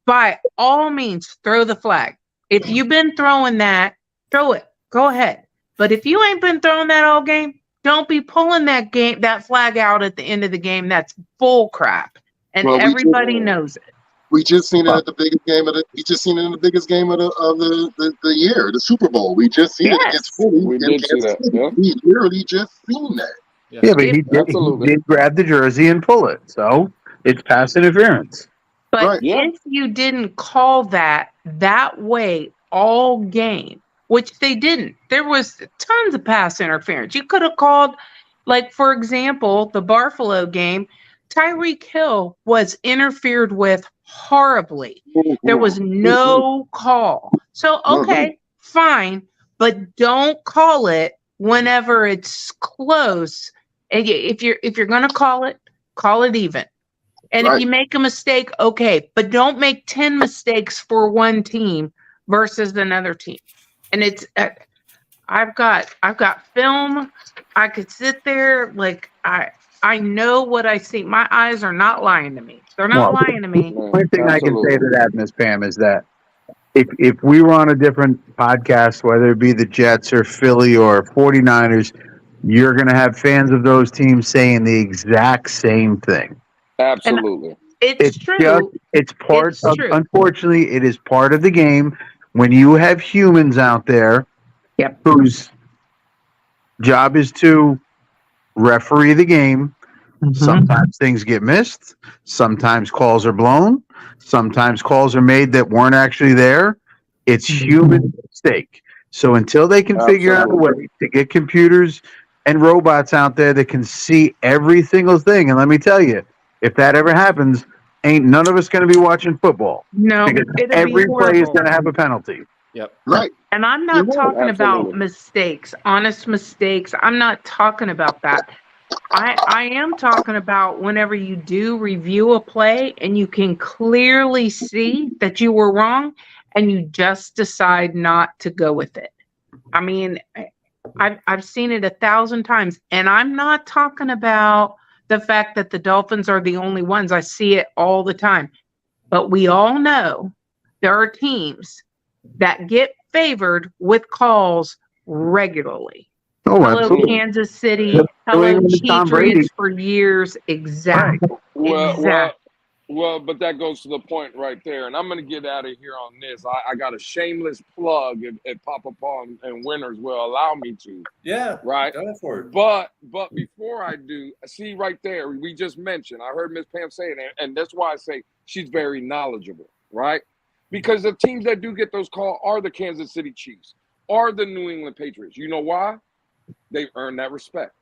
by all means, throw the flag. If you've been throwing that, throw it. Go ahead. But if you ain't been throwing that all game, don't be pulling that flag out at the end of the game. That's bull crap. And everybody knows it. We just seen it at the biggest game of the. We just seen it in the biggest game of the year, the Super Bowl. We just seen it against Philly. We did see that. Yeah. We literally just seen that. Yeah, but he did grab the jersey and pull it, so it's pass interference. But if you didn't call that way all game, which they didn't, there was tons of pass interference. You could have called, like, for example, the Buffalo game, Tyreek Hill was interfered with horribly. There was no call. So, okay, fine, but don't call it whenever it's close. And if you're going to call it even. And if you make a mistake, okay, but don't make 10 mistakes for one team versus another team. And it's I've got film. I could sit there, like, I know what I see. My eyes are not lying to me. They're not lying to me. The only thing I can say to that, Ms. Pam, is that if we were on a different podcast, whether it be the Jets or Philly or 49ers, you're going to have fans of those teams saying the exact same thing. Absolutely. It's true. It's part of, unfortunately, it is part of the game when you have humans out there whose job is to referee the game. Sometimes things get missed. Sometimes calls are blown. Sometimes calls are made that weren't actually there. It's human mistake. So until they can figure out a way to get computers and robots out there that can see every single thing, and let me tell you, if that ever happens, ain't none of us going to be watching football. No, because every play is going to have a penalty. Yep. Right. And I'm not talking about mistakes, honest mistakes. I'm not talking about that. I am talking about whenever you do review a play and you can clearly see that you were wrong and you just decide not to go with it. I mean, I've seen it 1,000 times, and I'm not talking about the fact that the Dolphins are the only ones. I see it all the time. But we all know there are teams that get favored with calls regularly. Oh, Hello, absolutely. Kansas City. New Hello, England is Tom Brady. Patriots for years. Exactly. Well, but that goes to the point right there, and I'm going to get out of here on this. I got a shameless plug if Papa Paul and Winners will allow me to. Yeah, right. go for it. But before I do, see right there, we just mentioned. I heard Miss Pam say it, and that's why I say she's very knowledgeable, right? Because the teams that do get those calls are the Kansas City Chiefs, are the New England Patriots. You know why? They've earned that respect.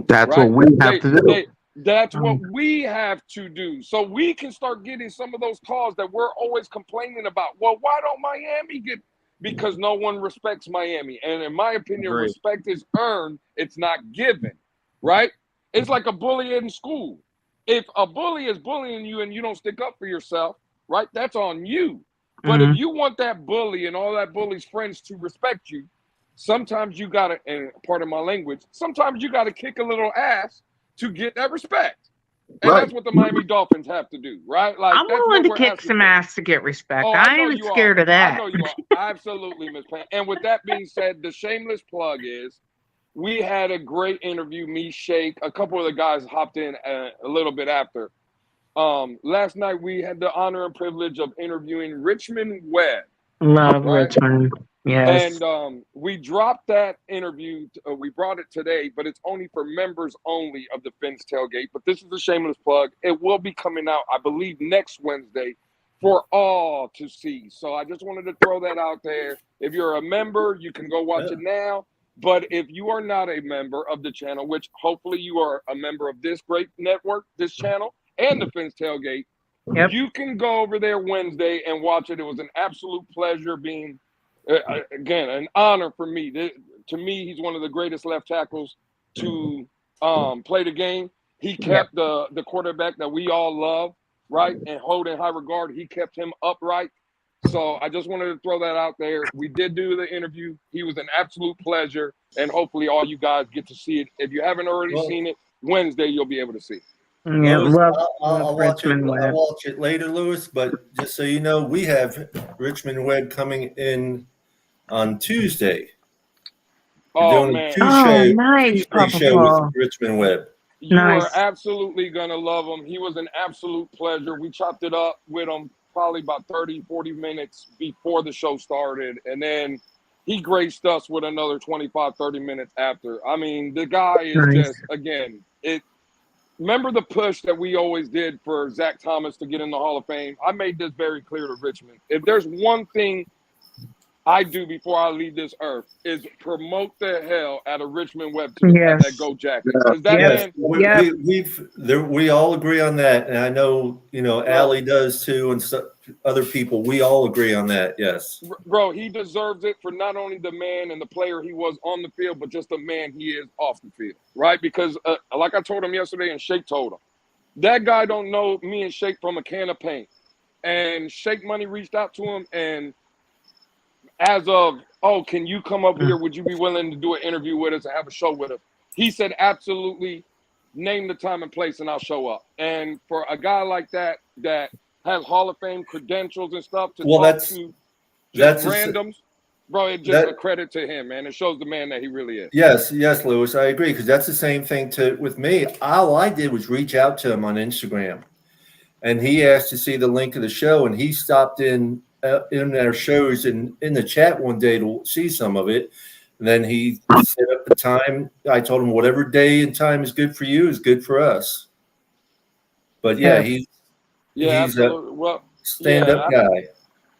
That's right? what we have to do. That's what we have to do. So we can start getting some of those calls that we're always complaining about. Well, why don't Miami get? Because no one respects Miami. And in my opinion, Agreed. respect is earned. It's not given, right? It's like a bully in school. If a bully is bullying you and you don't stick up for yourself, right, that's on you. But if you want that bully and all that bully's friends to respect you, sometimes you got to, and part of my language, sometimes you got to kick a little ass to get that respect. And that's what the Miami Dolphins have to do, right? Like I'm willing to kick some ass to get respect. I ain't scared of that. I know you are. Absolutely, Ms. Pam. And with that being said, the shameless plug is we had a great interview, me, Shake, a couple of the guys hopped in a little bit after. Last night we had the honor and privilege of interviewing Richmond Webb. Love Richmond. Yes. And we dropped that interview. We brought it today, but it's only for members only of the Fins Tailgate. But this is a shameless plug. It will be coming out, I believe, next Wednesday for all to see. So I just wanted to throw that out there. If you're a member, you can go watch it now. But if you are not a member of the channel, which hopefully you are a member of this great network, this channel, and the Fins Tailgate, you can go over there Wednesday and watch it. It was an absolute pleasure being again, an honor for me. To me, he's one of the greatest left tackles to play the game. He kept the quarterback that we all love, right, and hold in high regard. He kept him upright. So I just wanted to throw that out there. We did do the interview. He was an absolute pleasure, and hopefully all you guys get to see it. If you haven't already seen it, Wednesday you'll be able to see it. Yeah, Lewis, I'll watch it. I'll watch it later, Lewis. But just so you know, we have Richmond Webb coming in on Tuesday. We're doing a Tuesday show with Richmond Webb. You are absolutely going to love him. He was an absolute pleasure. We chopped it up with him probably about 30, 40 minutes before the show started. And then he graced us with another 25, 30 minutes after. I mean, the guy is just, again, remember the push that we always did for Zach Thomas to get in the Hall of Fame? I made this very clear to Richmond. If there's one thing I do before I leave this earth is promote the hell out of Richmond Webb to that Go Jacket. We all agree on that, and I know Allie does too, and other people. We all agree on that. Yes, bro, he deserves it for not only the man and the player he was on the field, but just the man he is off the field, right? Because like I told him yesterday, and Shake told him, that guy don't know me and Shake from a can of paint, and Shake Money reached out to him and. As of, can you come up here? Would you be willing to do an interview with us and have a show with us? He said, absolutely. Name the time and place, and I'll show up. And for a guy like that has Hall of Fame credentials and stuff to talk to just randoms, bro, it's just a credit to him, man. It shows the man that he really is. Yes, Lewis, I agree, because that's the same thing with me. All I did was reach out to him on Instagram, and he asked to see the link of the show, and he stopped in our shows and in the chat one day to see some of it. And then he set up the time. I told him whatever day and time is good for you is good for us. But he's a stand-up guy.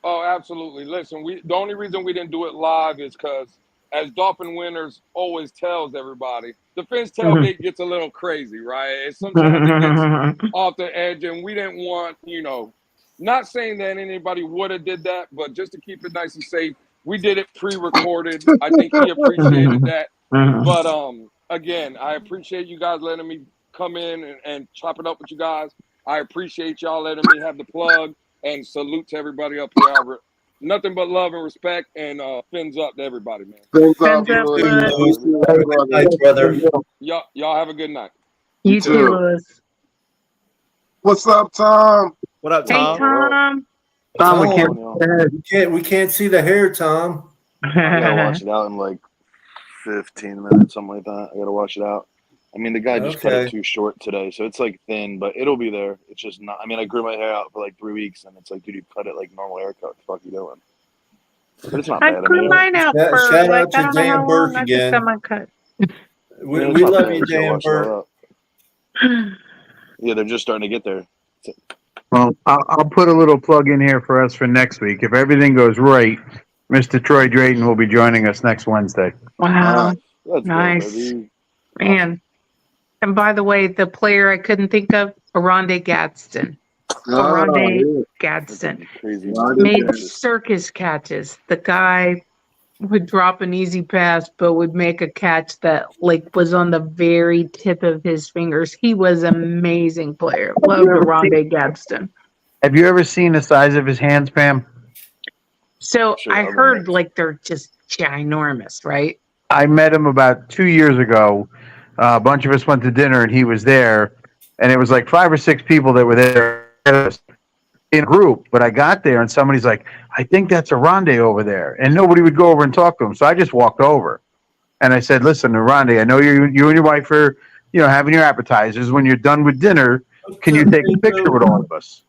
Oh, absolutely. Listen, the only reason we didn't do it live is because, as Dolphin Winners always tells everybody, the Fins Tailgate gets a little crazy, right? Sometimes it gets off the edge, and we didn't want, not saying that anybody would have did that, but just to keep it nice and safe, we did it pre-recorded. I think he appreciated that. But again, I appreciate you guys letting me come in and chop it up with you guys. I appreciate y'all letting me have the plug, and salute to everybody up here, Albert. Nothing but love and respect, and fins up to everybody, man. Fins up, brother. Y'all have a good night. You too, Lewis. What's up, Tom? What up, Tom? Hey, Tom. We can't see the hair, Tom. I gotta watch it out in like 15 minutes, something like that. I got to wash it out. I mean, the guy just cut Okay. it too short today, so it's like thin, but it'll be there. It's just not. I mean, I grew my hair out for like 3 weeks, and it's like, dude, you cut it like normal haircut. What the fuck are you doing? But it's not I bad. I grew mean, mine out Shout for shout like, out I to don't know Dan how Burke long. I just got again. my cut. We, it's we not love bad. you, We just gotta Dan wash it all Burke. up. Yeah, they're just starting to get there. Well, I'll put a little plug in here for us for next week. If everything goes right, Mr. Troy Drayton will be joining us next Wednesday. Wow. That's Nice. good, baby. Man. And by the way, the player I couldn't think of, Aronde Gadsden. Aronde Gadsden Crazy. made circus catches. The guy would drop an easy pass, but would make a catch that like was on the very tip of his fingers. He was an amazing player. Loved Aronde Gadsden. Have you ever seen the size of his hands, Pam? So Sure, I other heard mix. like they're just ginormous, right? I met him about 2 years ago. A bunch of us went to dinner, and he was there. And it was like 5 or 6 people that were there in a group. But I got there, and somebody's like, "I think that's Aronde over there," and nobody would go over and talk to him. So I just walked over, and I said, "Listen, Aronde, I know you and your wife are, having your appetizers. When you're done with dinner, can you take a picture with all of us?"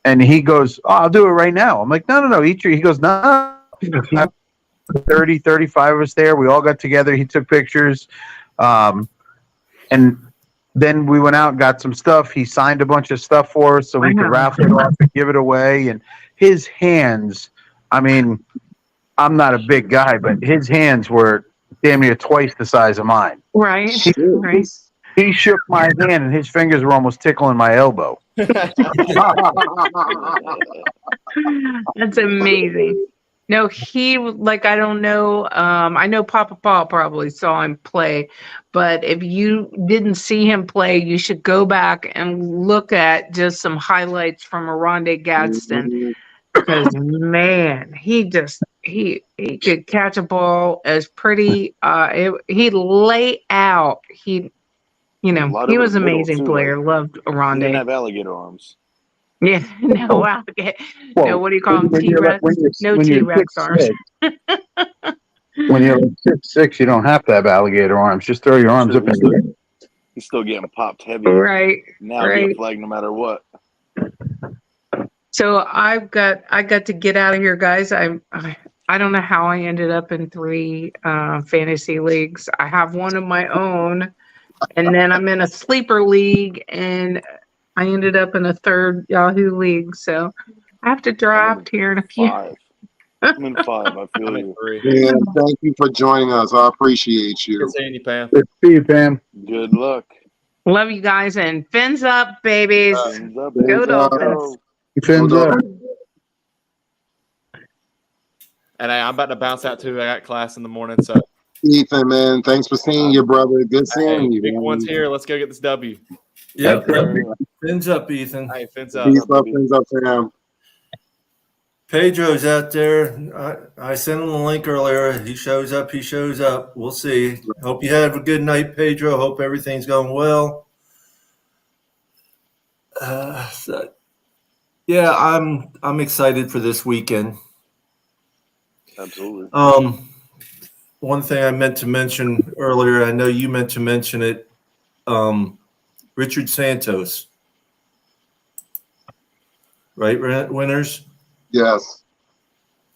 And he goes, "Oh, I'll do it right now." I'm like, no, eat your. He goes, "No." 30, 35 of us there. We all got together. He took pictures. And then we went out and got some stuff. He signed a bunch of stuff for us so we could raffle it off and give it away. And his hands, I mean, I'm not a big guy, but his hands were damn near twice the size of mine. Right. Right. He shook my hand and his fingers were almost tickling my elbow. That's amazing. No, he like I don't know. I know Papa Paul probably saw him play, but if you didn't see him play, you should go back and look at just some highlights from Aronde Gadsden. Because man, he could catch a ball as pretty. He'd lay out. He was an amazing player. Loved He didn't Aronde. have alligator arms. Yeah, no, no. What do you call them? T-Rex? No T-Rex arms. When you're 6'6", you don't have to have alligator arms. Just throw your arms up in the air. He's still getting popped heavy. Right. Now right. get flagged no matter what. So I got to get out of here, guys. I don't know how I ended up in 3 fantasy leagues. I have one of my own, and then I'm in a sleeper league, and I ended up in a 3rd Yahoo league. So I have to draft here in a few. 5. I'm in 5. I feel you. 3. Yeah, thank you for joining us. I appreciate you. Good seeing you, Pam. Good to see you, Pam. Good luck. Love you guys, and fins up, babies. Fins up, Go baby. Dolphins. Fins up. And I'm about to bounce out too. I got class in the morning, so Ethan, man, thanks for seeing you, brother. Good seeing you. big man. one's here. Let's go get this W. Yep. Fins up, Ethan. Hey, fins up. Fins up, fam. Pedro's out there. I sent him the link earlier. He shows up. We'll see. Hope you have a good night, Pedro. Hope everything's going well. Yeah, I'm excited for this weekend. Absolutely. One thing I meant to mention earlier, I know you meant to mention it. Richard Santos, right, Winners? Yes.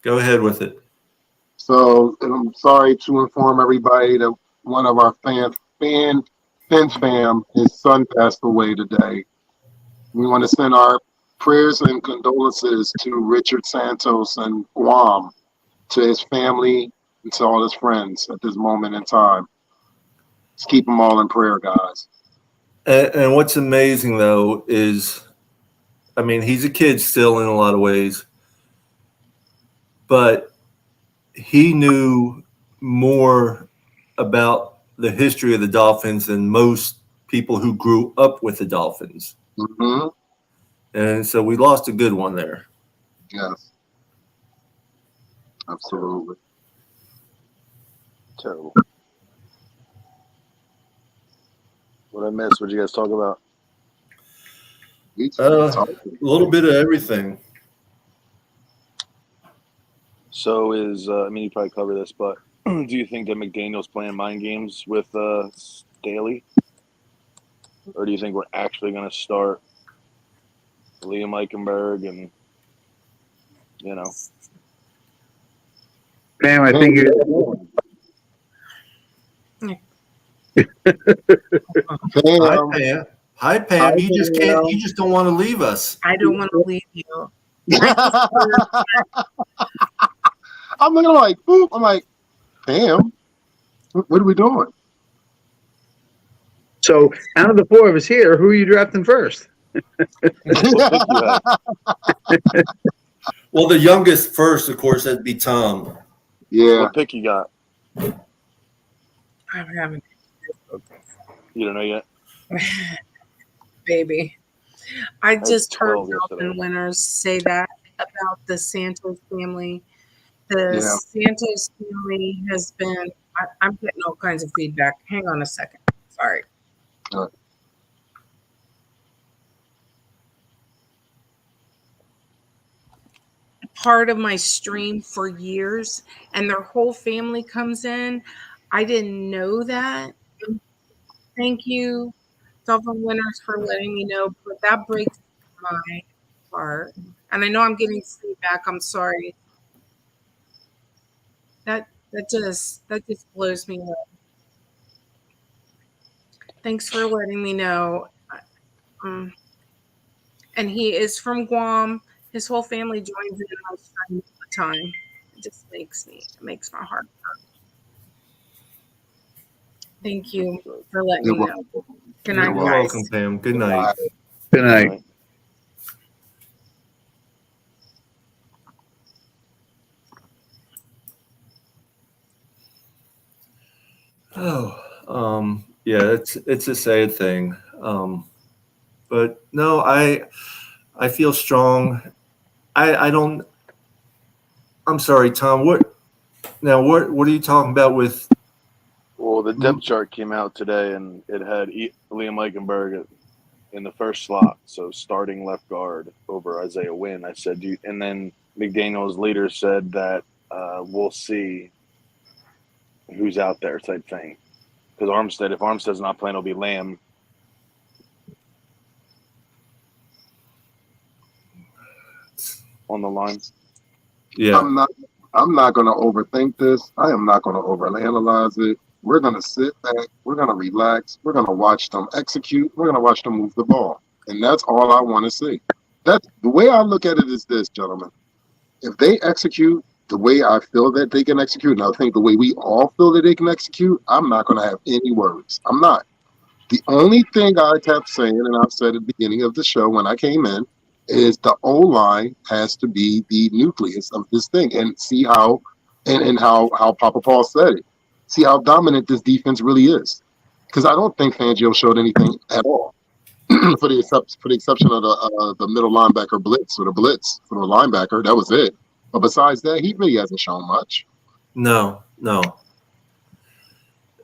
Go ahead with it. So I'm sorry to inform everybody that one of our Fins fam, his son passed away today. We want to send our prayers and condolences to Richard Santos and Guam, to his family, and to all his friends at this moment in time. Let's keep them all in prayer, guys. And what's amazing, though, is, I mean, he's a kid still in a lot of ways, but he knew more about the history of the Dolphins than most people who grew up with the Dolphins. Mm-hmm. And so we lost a good one there. Yes. Absolutely. Terrible. What I missed? What'd you guys talk about? A little bit of everything. So I mean, you probably cover this, but do you think that McDaniel's playing mind games with Staley? Or do you think we're actually going to start Liam Eichenberg and, you know? Pam, I think you Hi, Pam. Pam. Hi, Pam. You just can't. You just don't want to leave us. I don't want to leave you. I'm looking like, boop. I'm like, Pam, what are we doing? So, out of the four of us here, who are you drafting first? Well, the youngest first, of course, that'd be Tom. Yeah. What pick you got? I haven't, You don't know yet? baby. I had just heard 12 yesterday. Dolphin winners say that about the Santos family. The Yeah. Santos family has been. I'm getting all kinds of feedback. Hang on a second. Sorry. All right. Part of my stream for years, and their whole family comes in. I didn't know that. Thank you, Dolphin winners, for letting me know. But that breaks my heart. And I know I'm getting feedback. I'm sorry. That just blows me away. Thanks for letting me know. Um, and he is from Guam. His whole family joins in my stream all the time. It just makes my heart hurt. Thank you for letting You're me know. Good night, You're guys. welcome, Pam. Good night. Good night. Oh, yeah, it's a sad thing. But no, I feel strong. I don't. I'm sorry, Tom. What are you talking about with? Well, the depth chart came out today, and it had Liam Eichenberg in the first slot, so starting left guard over Isaiah Wynn. I said, and then McDaniel's leader said that we'll see who's out there type thing. Because if Armstead's not playing, it'll be Lamb. On the line. Yeah, I'm not going to overthink this. I am not going to overanalyze it. We're going to sit back. We're going to relax. We're going to watch them execute. We're going to watch them move the ball. And that's all I want to see. That's the way I look at it is this, gentlemen. If they execute the way I feel that they can execute, and I think the way we all feel that they can execute, I'm not going to have any worries. I'm not. The only thing I kept saying, and I've said at the beginning of the show when I came in, is the O-line has to be the nucleus of this thing, and see how, and how Papa Paul said it. See how dominant this defense really is. Because I don't think Fangio showed anything at all, for the exception of the middle linebacker blitz or the blitz for the linebacker. That was it. But besides that, he really hasn't shown much. no.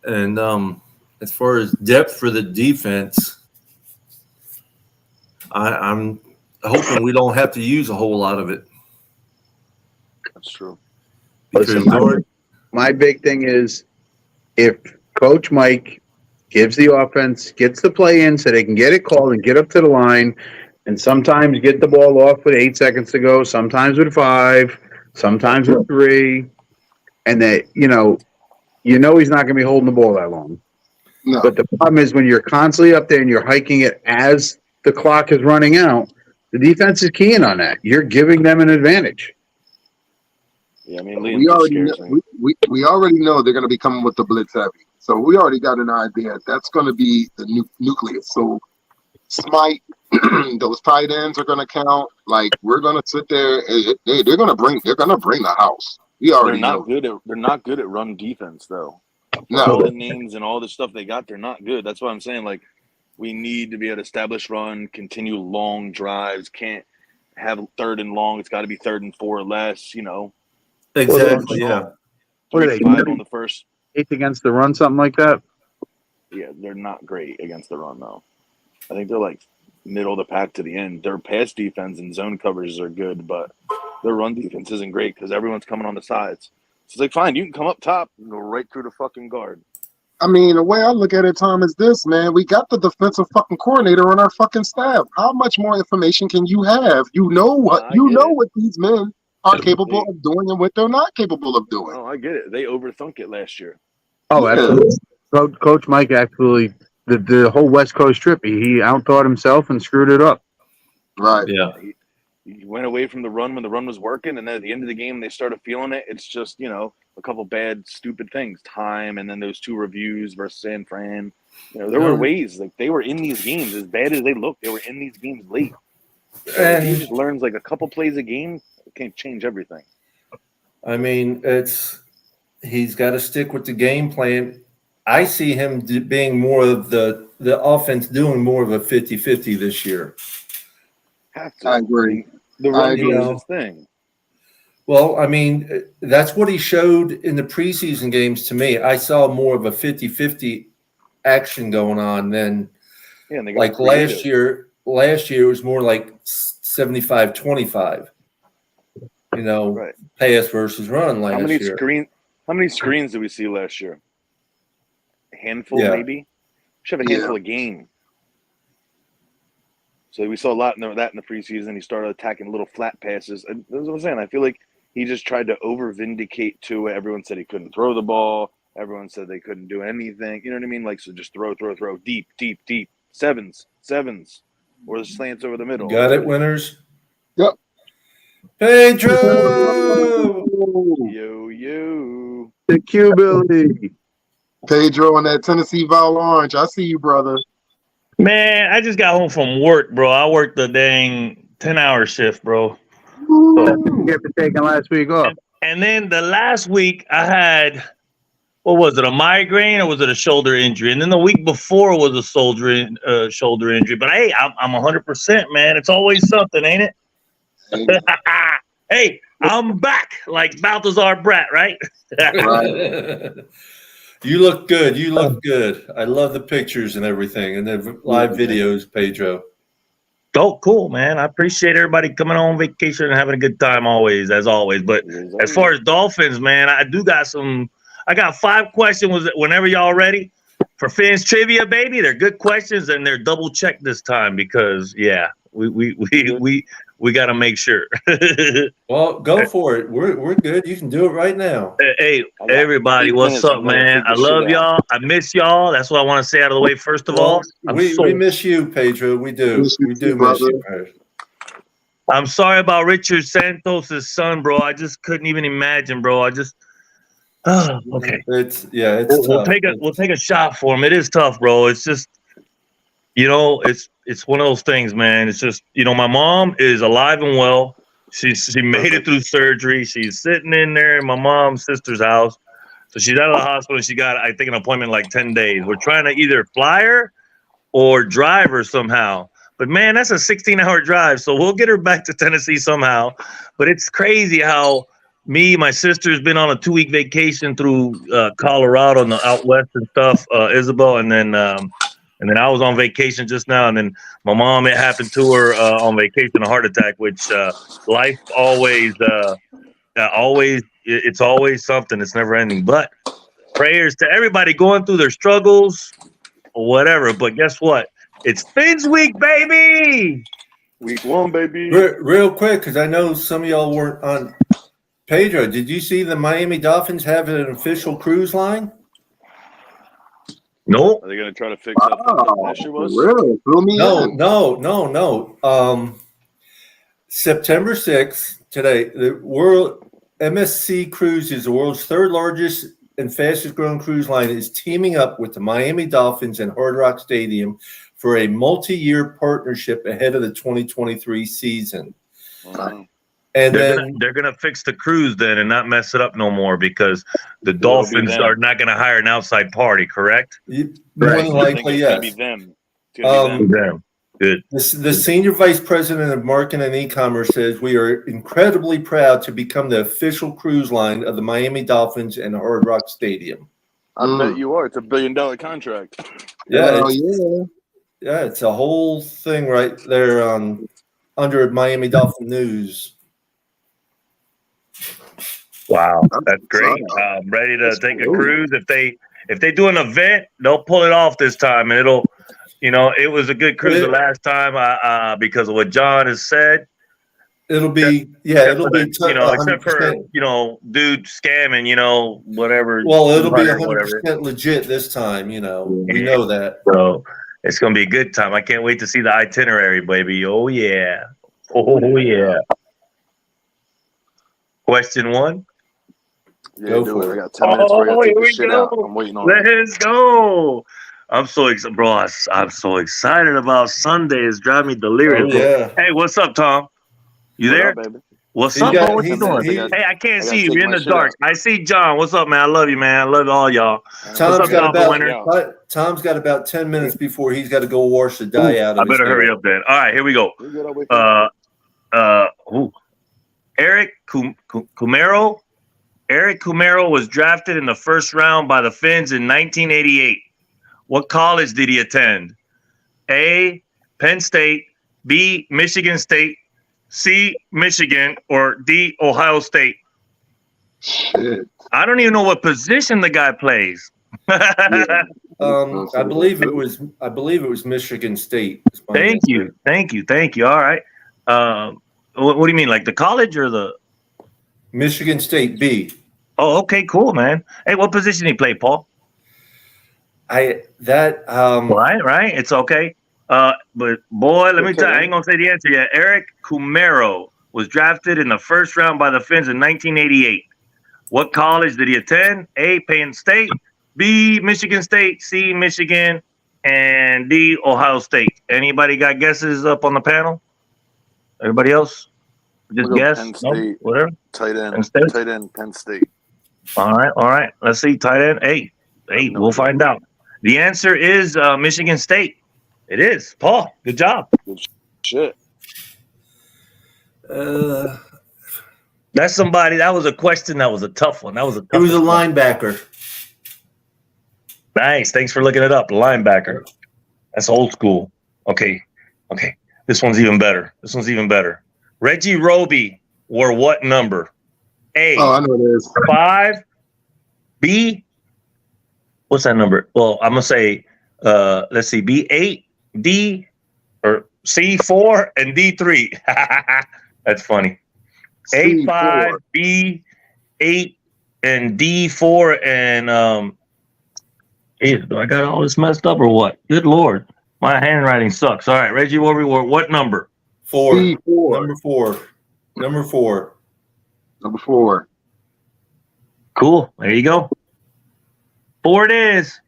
And as far as depth for the defense, I'm hoping we don't have to use a whole lot of it. That's true. Because Listen, my big thing is if Coach Mike gives the offense, gets the play in so they can get it called and get up to the line, and sometimes get the ball off with 8 seconds to go, sometimes with 5, sometimes with 3, and that, you know he's not going to be holding the ball that long. No. But the problem is when you're constantly up there and you're hiking it as the clock is running out, the defense is keying on that. You're giving them an advantage. Yeah, I mean, Liam We already scares know, me. we already know they're going to be coming with the blitz heavy. So we already got an idea that's going to be the nucleus. So Smite, those tight ends are going to count. Like we're going to sit there. They're going to bring the house. We They're already not know. they're not good at run defense though. No. All the names and all the stuff they got, they're not good. That's why I'm saying, like, we need to be able to establish run, continue long drives. Can't have 3rd and long. It's got to be 3rd and 4 or less. exactly, yeah. What are they, 3-5 on the first. 8th against the run, something like that? Yeah, they're not great against the run though. I think they're like middle of the pack to the end. Their pass defense and zone coverages are good, but their run defense isn't great because everyone's coming on the sides. So it's like, fine, you can come up top and go right through the fucking guard. I mean, the way I look at it, Tom, is this, man. We got the defensive fucking coordinator on our fucking staff. How much more information can you have? You know what these men are capable of doing and what they're not capable of doing. Oh, I get it. They overthunk it last year. Oh, absolutely. Coach Mike actually, the whole West Coast trip, he outthought himself and screwed it up. Right. Yeah. He went away from the run when the run was working, and then at the end of the game, they started feeling it. It's just, a couple bad, stupid things. Time, and then those 2 reviews versus San Fran. There were ways. Like, they were in these games. As bad as they looked, they were in these games late. And he just learns, like, a couple plays a game. It can't change everything. I mean, he's got to stick with the game plan. I see him being more of the offense doing more of a 50-50 this year. Have to. I agree. The run game is his thing. Well, I mean, that's what he showed in the preseason games to me. I saw more of a 50-50 action going on than like last year. Last year it was more like 75-25. Right. Pass versus run last year. How many screens did we see last year? A handful, maybe? We should have a handful a game. So we saw a lot of that in the preseason. He started attacking little flat passes. And that's what I'm saying. I feel like he just tried to over-vindicate Tua. Everyone said he couldn't throw the ball. Everyone said they couldn't do anything. You know what I mean? Like, so just throw. Deep. Sevens. Or the slants over the middle. Got it, winners? Yep. Pedro! Yo. The Q Billy. Pedro and that Tennessee Vol Orange. I see you, brother. Man, I just got home from work, bro. I worked the dang 10-hour shift, bro. So, you get to taking last week off. and then the last week I had, what was it, a migraine or was it a shoulder injury? And then the week before was a shoulder injury. But hey, I'm 100%, man. It's always something, ain't it? Hey, I'm back like Balthazar Brat, right? Right. You look good. I love the pictures and everything and the live videos, Pedro. Oh, cool, man. I appreciate everybody coming on vacation and having a good time as always. But as far as Dolphins, man, I got 5 questions whenever y'all ready for fans trivia, baby. They're good questions and they're double checked this time because we got to make sure. Well, go for it. We're good. You can do it right now. Hey, everybody, what's up, man? I love y'all. I miss y'all. That's what I want to say out of the way. First of all, we miss you, Pedro. We do. We do miss you. I'm sorry about Richard Santos' son, bro. I just couldn't even imagine, bro. Okay. It's we'll take a shot for him. It is tough, bro. It's just, it's one of those things, man. It's just, my mom is alive and well. She made it through surgery. She's sitting in there in my mom's sister's house. So she's out of the hospital. She got, I think, an appointment in like 10 days. We're trying to either fly her or drive her somehow. But, man, that's a 16-hour drive. So we'll get her back to Tennessee somehow. But it's crazy how my sister's been on a 2-week vacation through Colorado and the out west and stuff, Isabel, and then I was on vacation just now, and then my mom, it happened to her on vacation, a heart attack, which life it's always something. It's never ending. But prayers to everybody going through their struggles or whatever. But guess what? It's Fins Week, baby! Week 1, baby. Real quick, because I know some of y'all weren't on. Pedro, did you see the Miami Dolphins have an official cruise line? No. Are they going to try to fix that last year was? Really? No. September 6th, today, the world MSC Cruises, the world's 3rd largest and fastest growing cruise line, is teaming up with the Miami Dolphins and Hard Rock Stadium for a multi-year partnership ahead of the 2023 season. Wow. And they're gonna fix the cruise then and not mess it up no more because the Dolphins are not gonna hire an outside party, correct? More than likely, yes. It's gonna be them. Good. The senior vice president of marketing and e-commerce says we are incredibly proud to become the official cruise line of the Miami Dolphins and Hard Rock Stadium. I bet you are. It's $1 billion contract. Yeah, Yeah, it's a whole thing right there on under Miami Dolphin News. Wow, that's great. exciting. I'm ready to That's take a cool. cruise. If they do an event, they'll pull it off this time, and it'll, it was a good cruise the last time. Because of what John has said. It'll be it'll be Except for 100%. dude scamming, whatever. Well, it'll be 200, whatever. 100% legit this time. We know that. So it's gonna be a good time. I can't wait to see the itinerary, baby. Oh yeah, oh yeah. Question 1. Yeah, Go do for it. it. I got 10 minutes before I gotta Oh, take here this we shit go. out. I'm waiting on it. Let's go. I'm so excited, bro. I'm so excited about Sunday. It's driving me delirious. Oh, yeah. Bro. Hey, what's up, Tom? You What there? up, baby? What's He up, got- bro? What you he's- doing? he- Hey, I can't I see gotta you. take You're in my the shit dark. out. I see John. What's up, man? I love you, man. I love all y'all. Tom's up, got Dolphin winner? Tom's got about 10 minutes before he's got to go wash the dye out of I his better hurry hair. up then. All right, here we go. We good over here. Eric Kumero. Eric Kumero was drafted in the first round by the Finns in 1988. What college did he attend? A, Penn State, B, Michigan State, C, Michigan, or D, Ohio State? Shit. I don't even know what position the guy plays. Yeah. I believe it was Michigan State. is my Thank guess. you. All right. What do you mean, like the college or the? Michigan State B. Oh, okay, cool, man. Hey, what position he play, Paul? Right. It's okay. But boy, let me tell you, I ain't gonna say the answer yet. Eric Kumero was drafted in the first round by the Finns in 1988. What college did he attend? A, Penn State, B, Michigan State, C, Michigan, and D, Ohio State. Anybody got guesses up on the panel? Everybody else? Just We'll go guess? Penn No? State. Whatever. Tight end. Penn State? Tight end, Penn State. All right. Let's see. Tight end. Hey, No we'll idea. find out. The answer is Michigan State. It is. Paul, good job. Shit. That's somebody. That was a question. That was a tough one. That was a tough He was a one. linebacker. Nice. Thanks for looking it up. Linebacker. That's old school. Okay. This one's even better. Reggie Roby wore what number? A. Oh, I know it is. 5. B. What's that number? Well, I'm gonna say. Let's see. B 8. D or C 4 and D 3. That's funny. A 5, B 8, and D 4, and do I got all this messed up or what? Good Lord, my handwriting sucks. All right, Reggie, what number? 4. C4. Number 4. Number 4. Cool. There you go. 4 it is.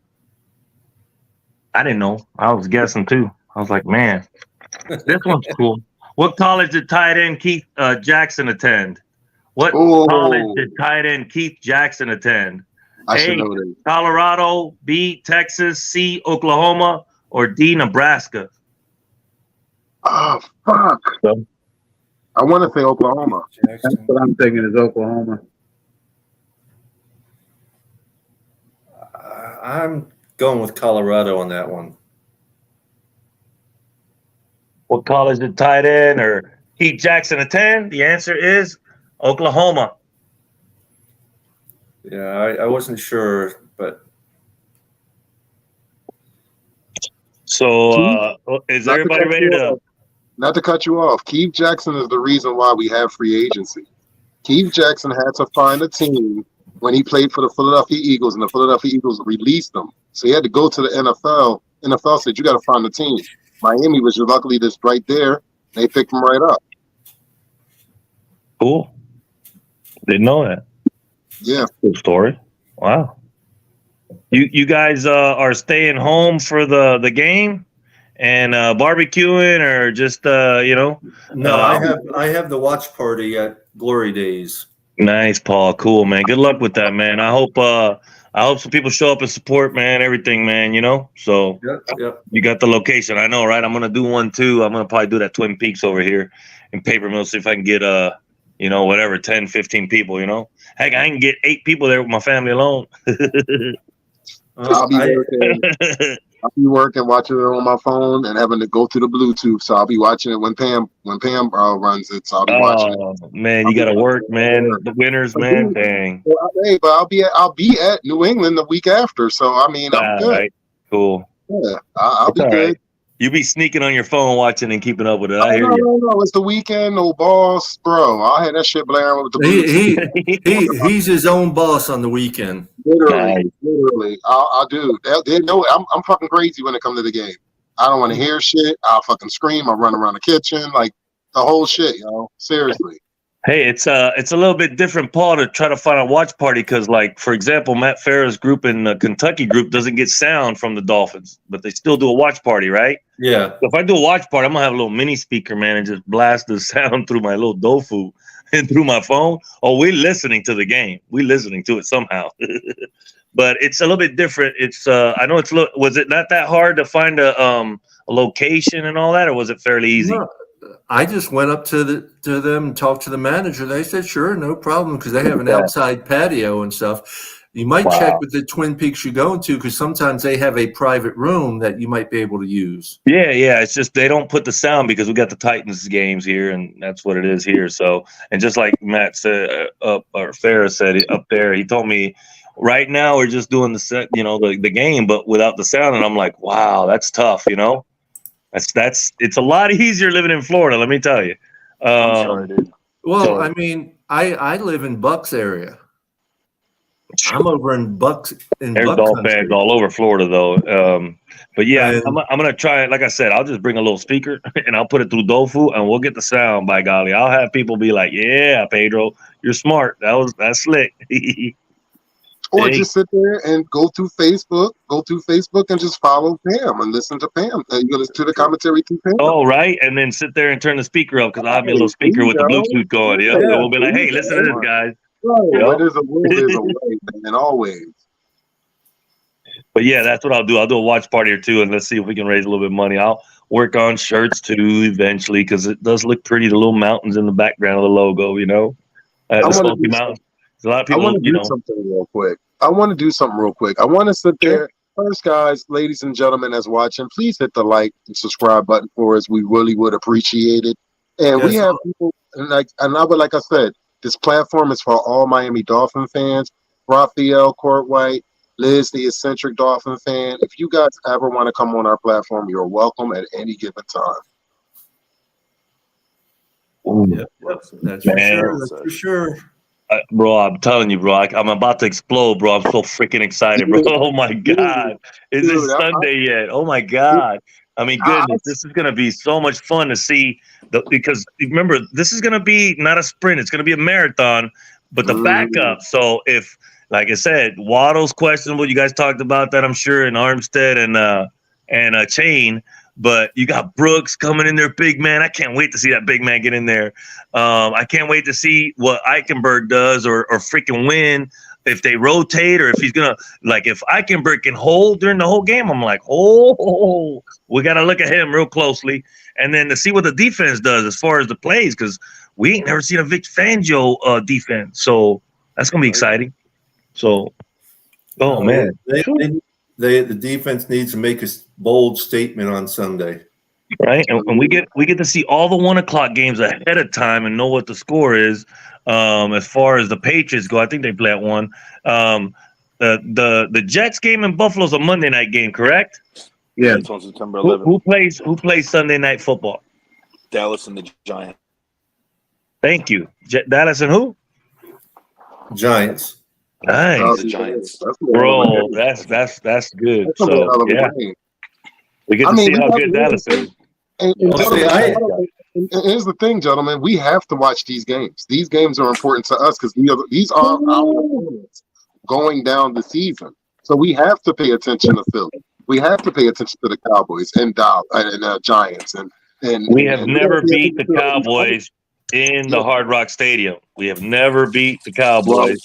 I didn't know. I was guessing too. I was like, man, this one's cool. What college did tight end Keith Jackson attend? What college did tight end Keith Jackson attend? I should A, know this. Colorado, B, Texas, C, Oklahoma, or D, Nebraska? Oh, fuck. So? I want to say Oklahoma. That's what I'm thinking is Oklahoma. I'm going with Colorado on that one. What college did tight end or Keith Jackson attend? The answer is Oklahoma. Yeah, I wasn't sure, but So is everybody ready to? Not to cut you off, Keith Jackson is the reason why we have free agency. Keith Jackson had to find a team when he played for the Philadelphia Eagles, and the Philadelphia Eagles released him. So he had to go to the NFL. NFL said, you got to find a team. Miami was luckily just right there. They picked him right up. Cool. Didn't know that. Yeah. Good story. Wow. You guys are staying home for the game and barbecuing or just no, I have the watch party at Glory Days. Nice, Paul. Cool, man. Good luck with that, man. I hope some people show up and support, man. Everything, man. So Yep. you got the location. I know, right? I'm gonna do one too. I'm gonna probably do that Twin Peaks over here in Paper Mill. See if I can get 10, 15 people. Heck, I can get 8 people there with my family alone. I'll be there. I'll be working, watching it on my phone, and having to go through the Bluetooth. So I'll be watching it when Pam runs it. So I'll be watching it. Oh man, you got to work, man. The winners, man. Dang. Hey, but I'll be at New England the week after. So I mean, I'm good. Right. Cool. Yeah, I'll be all good. Right. You be sneaking on your phone, watching and keeping up with it. I hear No, you. no, it's the weekend. No boss, bro. I had that shit blaring with the Bluetooth. He's his own boss on the weekend. Literally. I do. They know I'm fucking crazy when it comes to the game. I don't want to hear shit. I'll fucking scream. I'll run around the kitchen, like the whole shit, yo. Seriously. Hey, it's a little bit different, Paul, to try to find a watch party because, like, for example, Matt Farah's group in the Kentucky group doesn't get sound from the Dolphins, but they still do a watch party, right? Yeah. So if I do a watch party, I'm gonna have a little mini speaker, man, and just blast the sound through my little Dofu and through my phone. Oh, we're listening to the game. We're listening to it somehow. But it's a little bit different. It's I know was it not that hard to find a location and all that, or was it fairly easy? No, I just went up to them and talked to the manager. They said, sure, no problem, because they have an outside patio and stuff. You might check with the Twin Peaks you're going to, because sometimes they have a private room that you might be able to use. Yeah. It's just they don't put the sound because we got the Titans games here, and that's what it is here. So, and just like Matt said, or Farah said up there, he told me right now we're just doing the set, the game, but without the sound. And I'm like, wow, that's tough, It's a lot easier living in Florida, let me tell you. I'm sorry, dude. Well, I mean, I live in Bucks area. I'm over in Bucks. There's DolFans all over Florida, though. But yeah, I'm gonna try it. Like I said, I'll just bring a little speaker and I'll put it through Dofu, and we'll get the sound. By golly, I'll have people be like, "Yeah, Pedro, you're smart. That's slick." Or just sit there and go through Facebook and just follow Pam and listen to Pam. And you listen to the commentary through Pam. Oh, right. And then sit there and turn the speaker up because I have my little speaker with the Bluetooth going. Yeah. So we'll be like, hey, listen to this, guys. Right. There's a way, man, always. But yeah, that's what I'll do. I'll do a watch party or two, and let's see if we can raise a little bit of money. I'll work on shirts too eventually because it does look pretty. The little mountains in the background of the logo, the Smoky Mountains. A lot of people, I want to do something real quick. I want to sit there. First, guys, ladies and gentlemen that's watching, please hit the like and subscribe button for us. We really would appreciate it. And we have people, like I said, this platform is for all Miami Dolphin fans. Raphael Courtwright, Liz, the eccentric Dolphin fan. If you guys ever want to come on our platform, you're welcome at any given time. That's for sure. Bro, I'm telling you, bro, I'm about to explode, bro. I'm so freaking excited, bro. Oh my God. Is it Sunday yet? Oh my God. I mean, goodness, this is going to be so much fun to see because remember, this is going to be not a sprint. It's going to be a marathon, but the backup. So if, like I said, Waddle's questionable, you guys talked about that, I'm sure, in Armstead and Chain. But you got Brooks coming in there, big man. I can't wait to see that big man get in there. I can't wait to see what Eichenberg does or freaking win if they rotate or if he's going to, like, if Eichenberg can hold during the whole game, I'm like, we got to look at him real closely. And then to see what the defense does as far as the plays, because we ain't never seen a Vic Fangio defense. So that's going to be exciting. So, man. The defense needs to make a bold statement on Sunday, right? And we get to see all the 1 o'clock games ahead of time and know what the score is. As far as the Patriots go, I think they play at 1. The Jets game in Buffalo's a Monday night game, correct? Yeah, it's on September 11th. Who plays Sunday night football? Dallas and the Giants. Thank you. Dallas and who? Giants. Nice, the Giants, bro. That's good. So yeah, we get to see how good Dallas is. And here's the thing, gentlemen. We have to watch these games. These games are important to us because these are our opponents going down the season. So we have to pay attention to Philly. We have to pay attention to the Cowboys and Giants. And we have never beat the Cowboys in the Hard Rock Stadium. We have never beat the Cowboys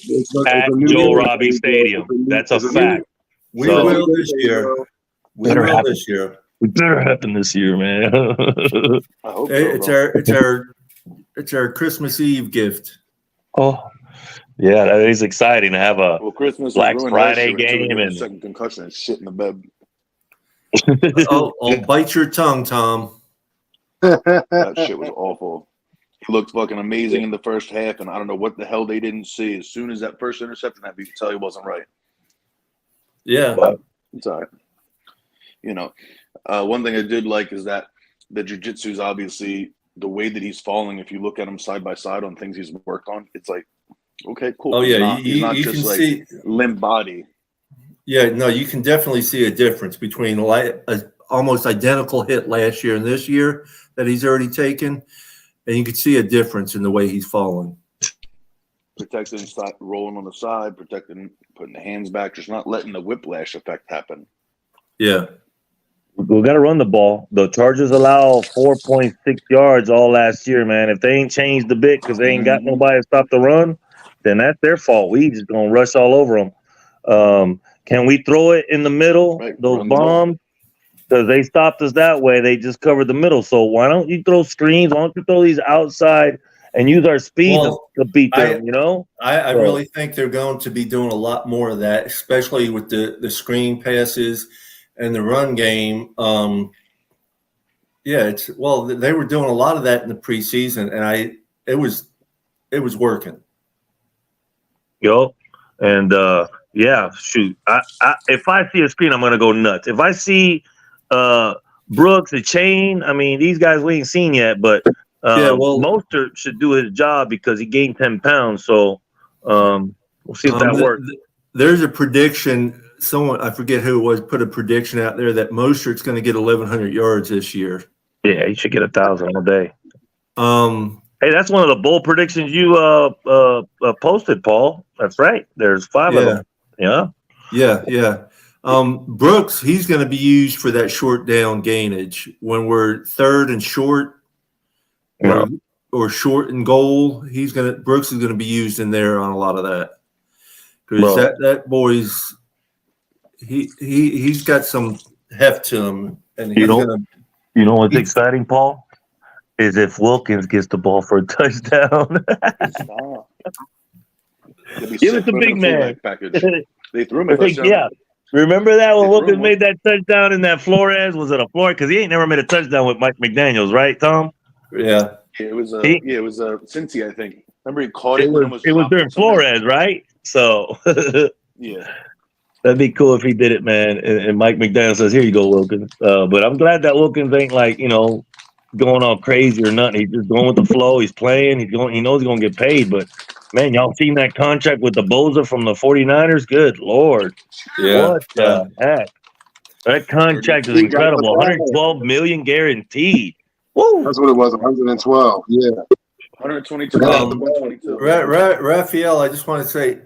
at Joe Robbie Stadium. That's a fact. We will this year. We better happen this year, man. I hope it's our Christmas Eve gift. Oh, yeah, that is exciting to have a Christmas Black Friday game and second concussion and shit in the bed. I'll bite your tongue, Tom. That shit was awful. He looked fucking amazing in the first half, and I don't know what the hell they didn't see. As soon as that first interception happened, you could tell he wasn't right. Yeah. But it's all right. You know, one thing I did like is that the jiu-jitsu is obviously the way that he's falling. If you look at him side by side on things he's worked on, it's like, okay, cool. Oh, yeah. He's not You just can like see. limp body. Yeah, no, you can definitely see a difference between almost identical hit last year and this year that he's already taken. And you can see a difference in the way he's falling. Protecting, rolling on the side, protecting, putting the hands back, just not letting the whiplash effect happen. Yeah. We got to run the ball. The Chargers allow 4.6 yards all last year, man. If they ain't changed a bit because they ain't got nobody to stop the run, then that's their fault. We just going to rush all over them. Can we throw it in the middle, Right, those run the ball. bombs? Because they stopped us that way. They just covered the middle. So why don't you throw screens? Why don't you throw these outside and use our speed to beat them, you know? I really think they're going to be doing a lot more of that, especially with the screen passes and the run game. Yeah, they were doing a lot of that in the preseason, and it was working. Yo, and yeah, shoot. If I see a screen, I'm gonna go nuts. If I see Brooks, a chain, I mean, these guys we ain't seen yet, but Mostert should do his job because he gained 10 pounds. So we'll see if that works. There's a prediction. Someone, I forget who it was, put a prediction out there that Mostert's going to get 1,100 yards this year. Yeah, he should get 1,000 all day. Hey, that's one of the bold predictions you posted, Paul. That's right. There's 5 of them. Yeah. Brooks, he's going to be used for that short down gainage when we're third and short, or short and goal. Brooks is going to be used in there on a lot of that because that boy's he's got some heft to him, and you know what's exciting, Paul, is if Wilkins gets the ball for a touchdown. Give it to big man. They threw him a touchdown. Yeah. Remember that when Wilkins made that touchdown in that Flores? Was it a Flores? Because he ain't never made a touchdown with Mike McDaniels, right, Tom? Yeah. It was Cincy, I think. Remember he caught it. It was during Flores, right? So yeah. That'd be cool if he did it, man. And Mike McDaniel says, "Here you go, Wilkins." But I'm glad that Wilkins ain't going all crazy or nothing. He's just going with the flow. He's playing. He knows he's gonna get paid. But man, y'all seen that contract with the Boza from the 49ers? Good Lord. Yeah. What the heck? That contract is incredible. 112 million guaranteed. Woo. That's what it was. 112. Yeah. 122. Raphael, I just want to say,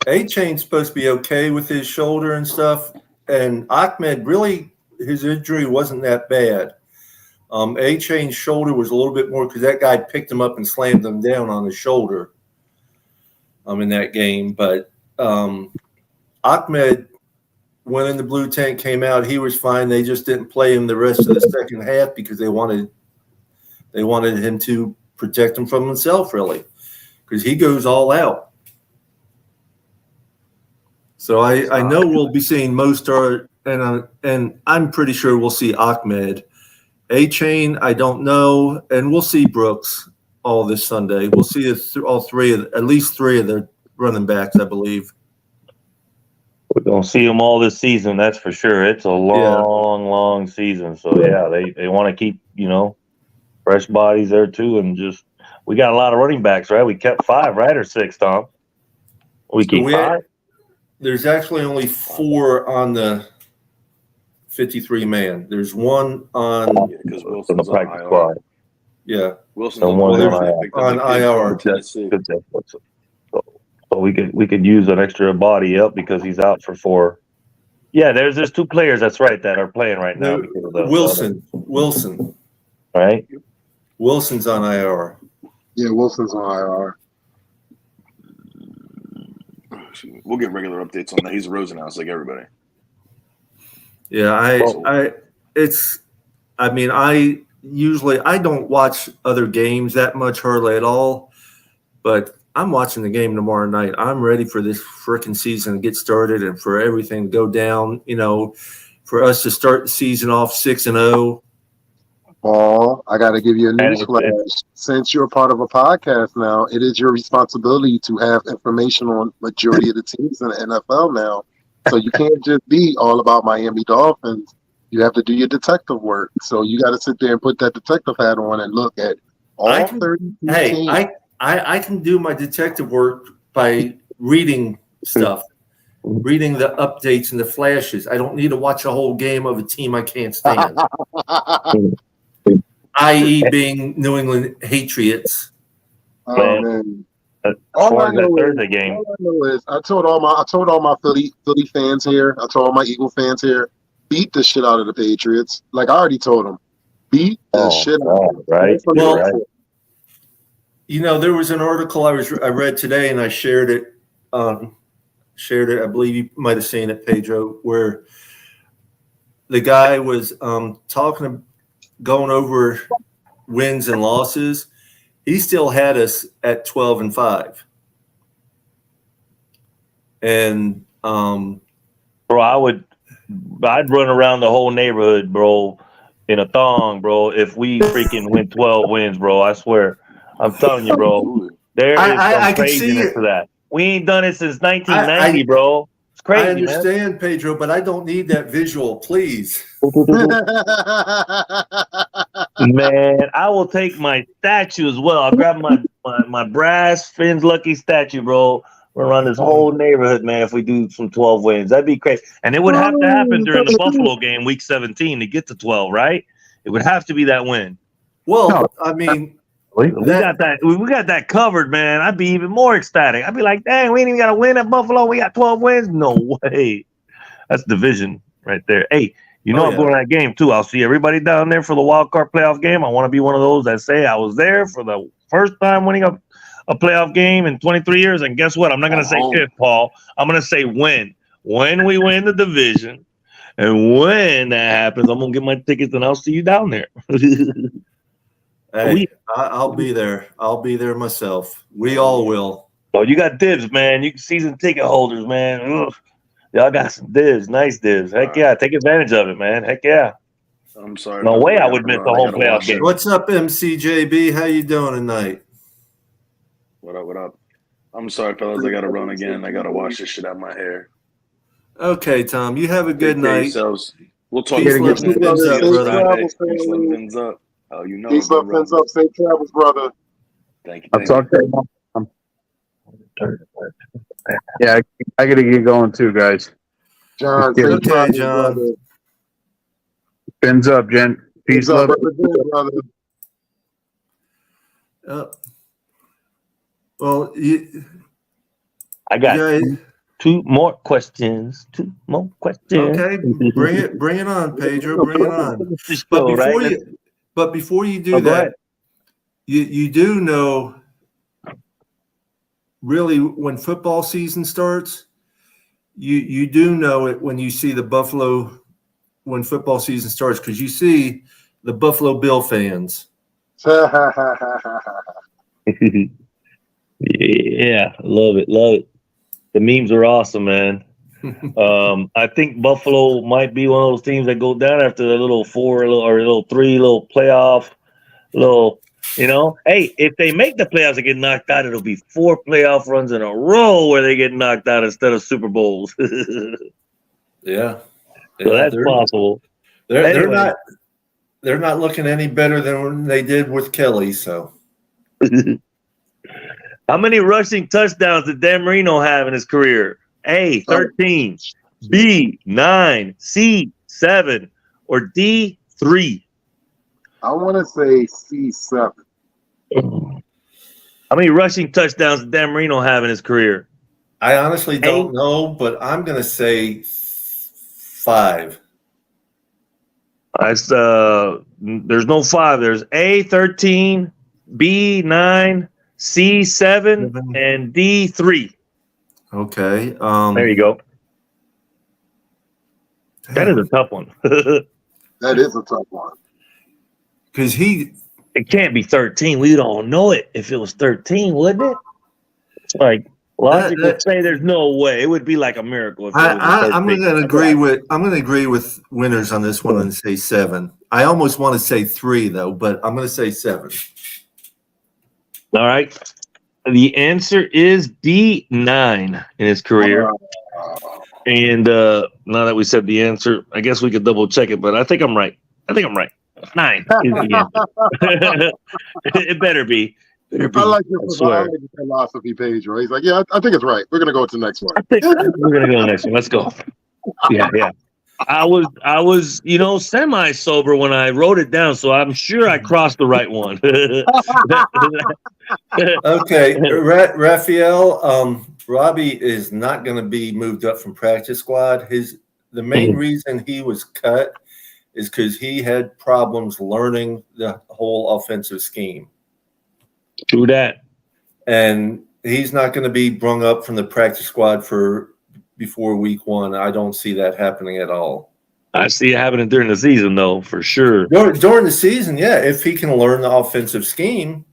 A-Chain's supposed to be okay with his shoulder and stuff, and Ahmed, really, his injury wasn't that bad. A-Chain's shoulder was a little bit more because that guy picked him up and slammed him down on his shoulder in that game. But Ahmed went in the blue tent, came out, he was fine. They just didn't play him the rest of the second half because they wanted him to protect him from himself, really, because he goes all out. So I know we'll be seeing Mostert, and I'm pretty sure we'll see Ahmed. A-Chain, I don't know, and we'll see Brooks all this Sunday. We'll see at least three of the running backs, I believe. We're gonna see them all this season, that's for sure. It's a long season. So yeah, they want to keep fresh bodies there too, and just we got a lot of running backs, right? We kept 5, right, or 6, Tom? We keep 5. There's actually only 4 on the 53-man. There's one on because from the practice squad. Yeah, Wilson's on IR. So we could use an extra body up because he's out for 4. Yeah, there's 2 players. That's right that are playing right now. Wilson, right? Wilson's on IR. Yeah, Wilson's on IR. We'll get regular updates on that. He's a Rosenhaus like everybody. Yeah, I don't watch other games that much, hardly at all, but I'm watching the game tomorrow night. I'm ready for this freaking season to get started and for everything to go down, for us to start the season off 6-0. Paul, I got to give you a news And flash. Since you're part of a podcast now, it is your responsibility to have information on majority of the teams in the NFL now. So you can't just be all about Miami Dolphins. You have to do your detective work. So you got to sit there and put that detective hat on and look at all 32 teams. I can do my detective work by reading stuff, reading the updates and the flashes. I don't need to watch a whole game of a team I can't stand, i.e. being New England Patriots. Oh man! As All far I as that know Thursday game, all I know is I told all my Philly fans here. I told all my Eagle fans here, beat the shit out of the Patriots. Like I already told them, beat the shit out of them. right? Well, right. You know, there was an article I read today, and I shared it. I believe you might have seen it, Pedro, where the guy was going over wins and losses. He still had us at 12-5, and Bro, I'd run around the whole neighborhood, bro, in a thong, bro. If we freaking win 12 wins, bro, I swear. I'm telling you, bro. There is I some can see craziness it. to that. We ain't done it since 1990, bro. It's crazy, I understand, Pedro, but I don't need that visual, please. Man, I will take my statue as well. I'll grab my brass Finn's Lucky statue, bro. We're around this whole neighborhood, man, if we do some 12 wins. That'd be crazy. And it would have to happen during the Buffalo game, week 17, to get to 12, right? It would have to be that win. Well, I mean, we got that covered, man. I'd be even more ecstatic. I'd be like, dang, we ain't even got to win at Buffalo. We got 12 wins. No way. That's division right there. Hey, I'm going to that game too. I'll see everybody down there for the wild card playoff game. I want to be one of those that say I was there for the first time winning a playoff game in 23 years. And guess what? I'm not going to say if, Paul. I'm going to say when. When we win the division, and when that happens, I'm going to get my tickets and I'll see you down there. Hey, I'll be there. I'll be there myself. We all will. Oh, you got dibs, man. You season ticket holders, man. Ugh. Y'all got some dibs, nice dibs. Heck yeah, take advantage of it, man. Heck yeah. I'm sorry. No way I would miss the home playoff game. What's up, MCJB? How you doing tonight? What up? What up? I'm sorry, fellas. I gotta run again. I gotta wash this shit out of my hair. Okay, Tom. You have a good night. We'll talk. Peace, love, and fins up, brother. Peace, love, fins up. Oh, you know. Peace, love, fins up. Safe travels, brother. Thank you. I'll talk to you. Yeah, I gotta get going too, guys. John, Okay, safe travels, John. brother. Fins up, gent. Peace, Fins up, love. brother. Well, I got guys, two more questions. okay, bring it on, Pedro. Bring it on. But before you do that, you do know, really, when football season starts, you do know it when you see the Buffalo when football season starts, because you see the Buffalo Bill fans. Yeah, love it. The memes are awesome, man. I think Buffalo might be one of those teams that go down after the little 4 or 3 playoff, Hey, if they make the playoffs and get knocked out, it'll be 4 playoff runs in a row where they get knocked out instead of Super Bowls. Yeah, so that's possible. They're not looking any better than when they did with Kelly. So, how many rushing touchdowns did Dan Marino have in his career? A, 13, B, 9, C, 7, or D, 3? I want to say C7. How many rushing touchdowns did Dan Marino have in his career? I honestly don't know, but I'm going to say 5. There's no 5. There's A, 13, B, 9, C, 7, and D, 3. Okay. There you go. That is a tough one. That is a tough one. Because it can't be 13. We don't know it. If it was 13, wouldn't it? It's like Logic would say there's no way. It would be like a miracle. If I'm going to agree with winners on this one and say 7. I almost want to say 3 though, but I'm going to say 7. All right. The answer is D9 in his career. And now that we said the answer, I guess we could double check it, but I think I'm right. 9 is the answer. It better be. I like your philosophy, Pedro. He's like, yeah, I think it's right. We're gonna go to the next one. We're gonna go to the next one. Let's go. Yeah. I was, semi sober when I wrote it down, so I'm sure I crossed the right one. Okay, Raphael. Robbie is not going to be moved up from practice squad. The main reason he was cut is because he had problems learning the whole offensive scheme. True that. And he's not going to be brung up from the practice squad before week 1. I don't see that happening at all. I see it happening during the season, though, for sure. During the season, yeah. If he can learn the offensive scheme,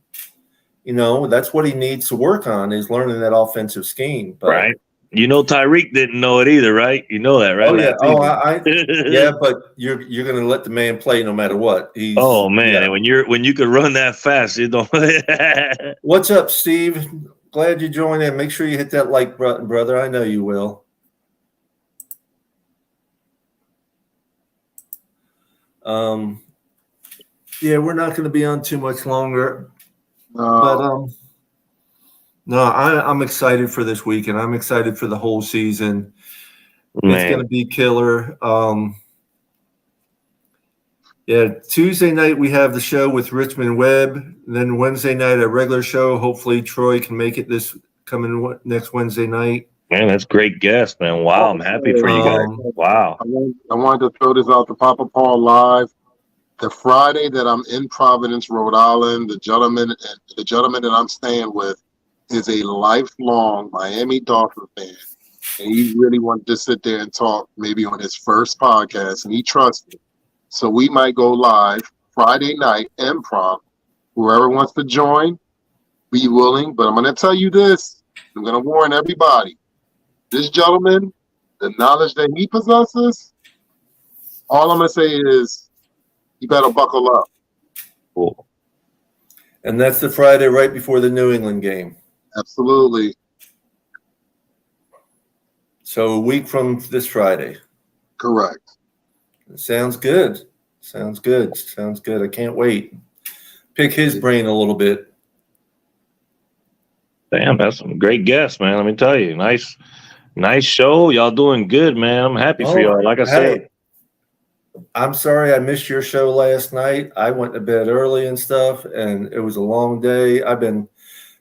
that's what he needs to work on is learning that offensive scheme. But, right. Tyreek didn't know it either, right? You know that, right? Oh, yeah. Yeah, but you're going to let the man play no matter what. When you could run that fast, you don't. What's up, Steve? Glad you joined in. Make sure you hit that like button, brother. I know you will. Yeah, we're not going to be on too much longer. But no, I'm excited for this weekend. I'm excited for the whole season. Man. It's going to be killer. Tuesday night we have the show with Richmond Webb. Then Wednesday night a regular show. Hopefully Troy can make it next Wednesday night. Man, that's great guest, man. Wow, I'm happy for you guys. Wow. I wanted to throw this out to Papa Paul live. The Friday that I'm in Providence, Rhode Island, the gentleman that I'm staying with is a lifelong Miami Dolphin fan. And he really wanted to sit there and talk maybe on his first podcast, and he trusted. So we might go live Friday night, improv. Whoever wants to join, be willing. But I'm going to tell you this. I'm going to warn everybody. This gentleman, the knowledge that he possesses, all I'm going to say is, you better buckle up. Cool. And that's the Friday right before the New England game. Absolutely. So a week from this Friday. Correct. Sounds good. I can't wait. Pick his brain a little bit. Damn, that's some great guests, man. Let me tell you. Nice show. Y'all doing good, man. I'm happy for y'all. Like I said. I'm sorry I missed your show last night. I went to bed early and stuff, and it was a long day. I've been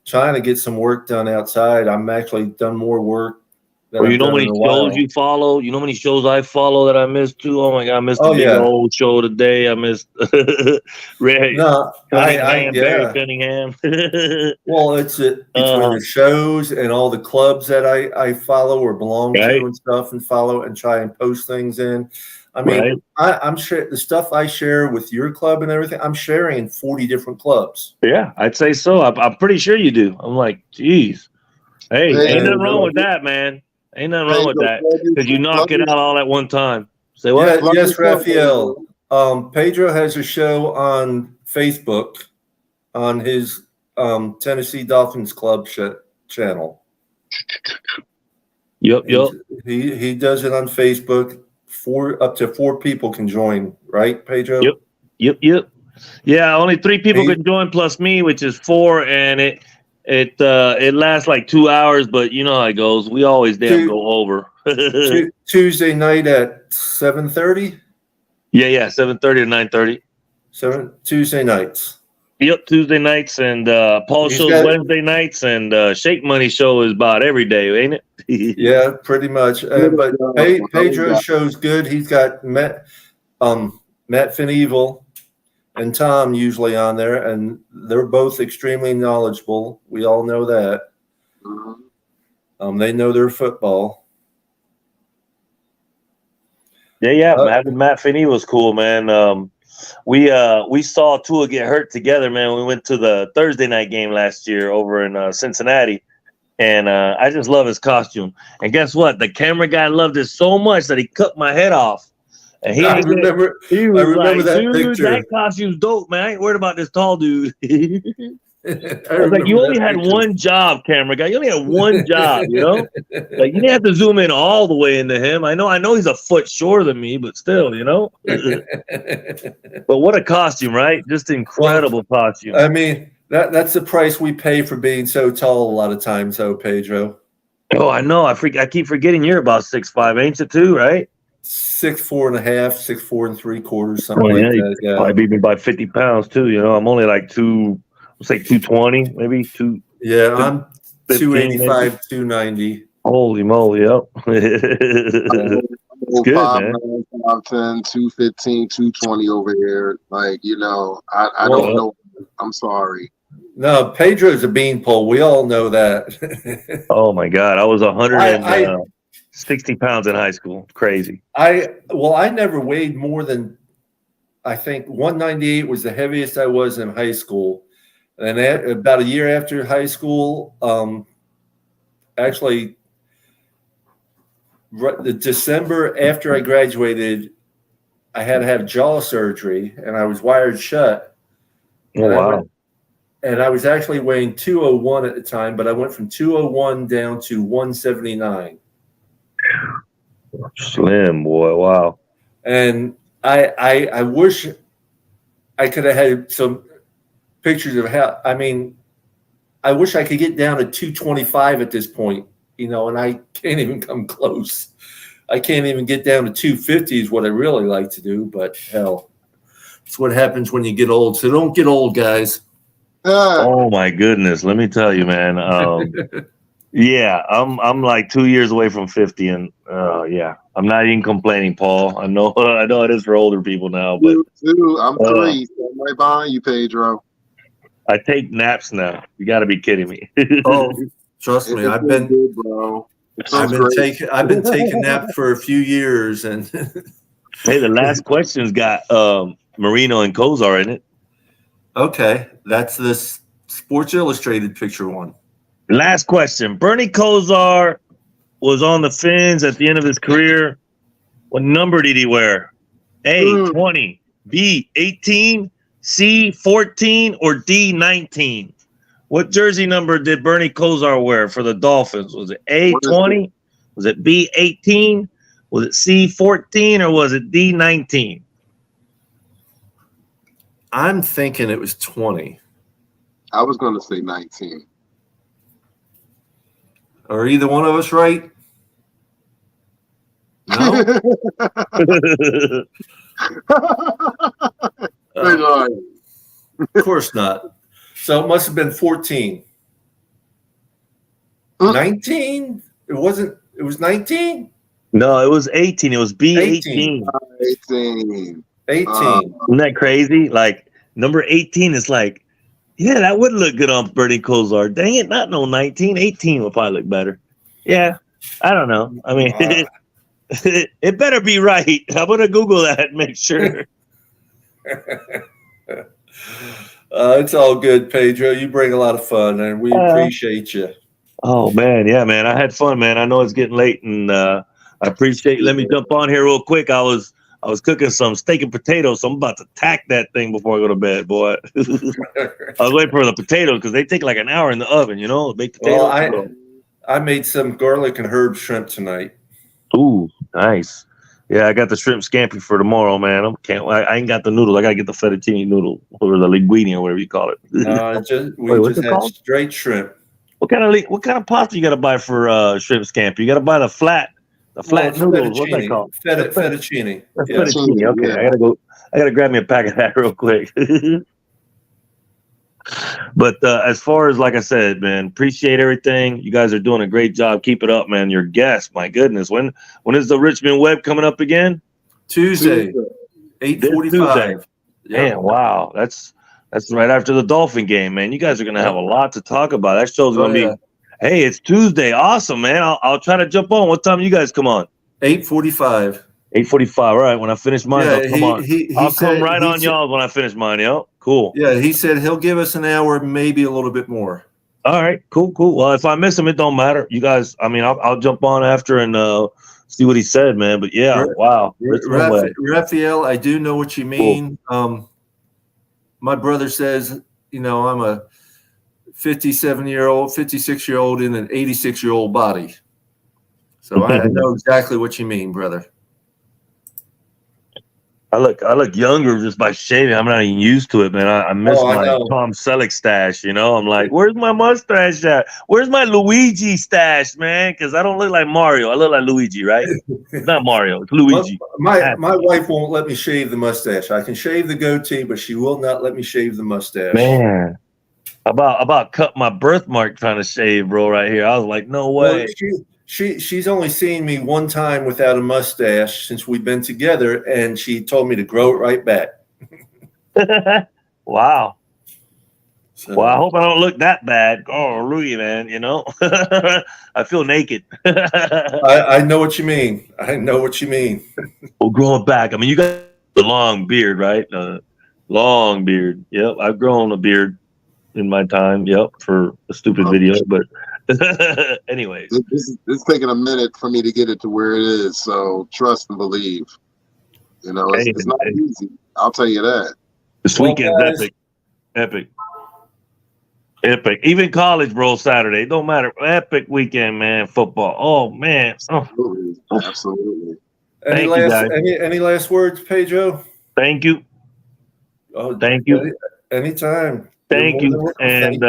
trying to get some work done outside. I'm actually done more work than you know how many shows you follow? You know how many shows I follow that I missed too? Oh my God, I missed the big old show today. I missed Barry Cunningham. Well, it's between the shows and all the clubs that I follow or belong to and stuff and follow and try and post things in. I mean, I'm sure the stuff I share with your club and everything, I'm sharing in 40 different clubs. Yeah, I'd say so. I'm pretty sure you do. I'm like, geez. Hey, ain't nothing wrong with that, man. Ain't nothing wrong with that because you knock it out all at one time. Say what? Yeah, yes, Raphael. Pedro has a show on Facebook on his Tennessee Dolphins Club channel. Yep. He does it on Facebook. Up to 4 people can join, right, Pedro? Yep. Yeah, only 3 people can join plus me, which is 4, and it lasts like 2 hours, but you know how it goes. We always go over. Tuesday night at 7:30? Yeah, 7:30 to 9:30. Tuesday nights. Yep, Tuesday nights, and Paul show's Wednesday nights, and Shake Money show is about every day, ain't it? Yeah, pretty much. But Pedro's show's good. He's got Matt Fineville and Tom usually on there, and they're both extremely knowledgeable. We all know that. They know their football. Yeah. Matt Finney was cool, man. We saw Tua get hurt together, man. We went to the Thursday night game last year over in Cincinnati, And I just love his costume. And guess what? The camera guy loved it so much that he cut my head off. And he I was remember like, that dude, picture. that costume's dope, man. I ain't worried about this tall dude. I was like, remember you only that had picture. one job, camera guy. You only had one job, you know? Like, you didn't have to zoom in all the way into him. I know he's a foot shorter than me, but still, you know? But what a costume, right? Just incredible costume. I mean, that's the price we pay for being so tall a lot of times, though, Pedro. Oh, I know. I keep forgetting you're about 6'5", ain't you too, right? 6'4.5", 6'4 3/4", something Oh, like yeah, that. you probably beat me by 50 pounds too. You know, I'm only like 220, maybe 2. Yeah, I'm 15, 285, maybe. 290. Holy moly! Yep. It's good, 5'9", man. 5'10", 215, 220 over here. Like, you know, I don't know. I'm sorry. No, Pedro's a beanpole. We all know that. Oh my God, I was 160 pounds in high school. Crazy. I never weighed more than, I think 198 was the heaviest I was in high school. And about a year after high school, actually, the December after I graduated, I had to have jaw surgery, and I was wired shut. Oh, wow. And I was actually weighing 201 at the time, but I went from 201 down to 179. Slim, boy. Wow. And I wish I could have had some pictures of how, I mean, I wish I could get down to 225 at this point, you know, and I can't even come close. I can't even get down to 250 is what I really like to do, but hell, it's what happens when you get old. So don't get old, guys. Oh my goodness, let me tell you, man. Yeah, I'm like 2 years away from 50, and yeah, I'm not even complaining, Paul. I know it is for older people now, but I'm 3. So I'm right behind you, Pedro. I take naps now. You got to be kidding me. Oh, trust me, I've been good, bro. I've been taking naps for a few years, and hey, the last question's got Marino and Kozar in it. Okay, that's this Sports Illustrated picture one. Last question. Bernie Kosar was on the Fins at the end of his career. What number did he wear? A, 20, B, 18, C, 14, or D, 19? What jersey number did Bernie Kosar wear for the Dolphins? Was it A, 20? Was it B, 18? Was it C, 14, or was it D, 19? I'm thinking it was 20. I was going to say 19. Are either one of us right? No? Of course not. So it must have been 14. 19? It wasn't. It was 19? No, it was 18. It was B, 18. 18. 18. Isn't that crazy? Like, number 18 is like, yeah, that would look good on Bernie Kosar. Dang it, not no 19. 18 would probably look better. Yeah, I don't know. I mean, it better be right. I'm going to Google that and make sure. It's all good, Pedro. You bring a lot of fun, and we appreciate you. Oh, man. Yeah, man. I had fun, man. I know it's getting late, and I appreciate you. Let me jump on here real quick. I was cooking some steak and potatoes, so I'm about to tack that thing before I go to bed, boy. I was waiting for the potatoes because they take like an hour in the oven, you know, baked potatoes. Well, I made some garlic and herb shrimp tonight. Ooh, nice. Yeah, I got the shrimp scampi for tomorrow, man. I ain't got the noodles. I got to get the fettuccine noodle or the linguine or whatever you call it. We just had straight shrimp. What kind of pasta you got to buy for shrimp scampi? You got to buy the flat noodles. What's that called? Fettuccine. Yeah. Fettuccine. Okay, yeah. I gotta grab me a pack of that real quick. But as far as, like I said, man, appreciate everything. You guys are doing a great job. Keep it up, man. Your guest, my goodness. When is the Richmond Web coming up again? Tuesday, 8:45. Man, wow, that's right after the Dolphin game, man. You guys are gonna have a lot to talk about. That show's gonna be. Hey, it's Tuesday. Awesome, man. I'll try to jump on. What time you guys come on? 8:45. 8:45. All right. When I finish mine, I'll come on. I'll come right on y'all when I finish mine. Yo, cool. Yeah, he said he'll give us an hour, maybe a little bit more. All right, cool. Well, if I miss him, it don't matter. You guys, I mean, I'll jump on after and see what he said, man. But yeah, wow, Richmond West. Raphael, I do know what you mean. Cool. My brother says, I'm a 57-year-old, 56-year-old in an 86-year-old body. So I know exactly what you mean, brother. I look younger just by shaving. I'm not even used to it, man. I miss my Tom Selleck stash. I'm like, where's my mustache at? Where's my Luigi stash, man? Because I don't look like Mario. I look like Luigi, right? It's not Mario. It's Luigi. My wife won't let me shave the mustache. I can shave the goatee, but she will not let me shave the mustache. Man, about cut my birthmark trying to shave, bro. Right here, I was like, no way. Well, she's only seen me one time without a mustache since we've been together, and she told me to grow it right back. Wow. So, well, I hope I don't look that bad. Oh, Louis, man, I feel naked. I know what you mean. Well, grow it back. I mean, you got a long beard, right? Long beard. Yep, I've grown a beard in my time. Yep, for a stupid video, but. Anyways, it's taking a minute for me to get it to where it is. So trust and believe. It's not easy. I'll tell you that. This weekend's epic. Even college, bro. Saturday, it don't matter. Epic weekend, man. Football. Oh man. Absolutely. Any last words, Pedro? Thank you. Oh, thank you. Anytime. Thank you. And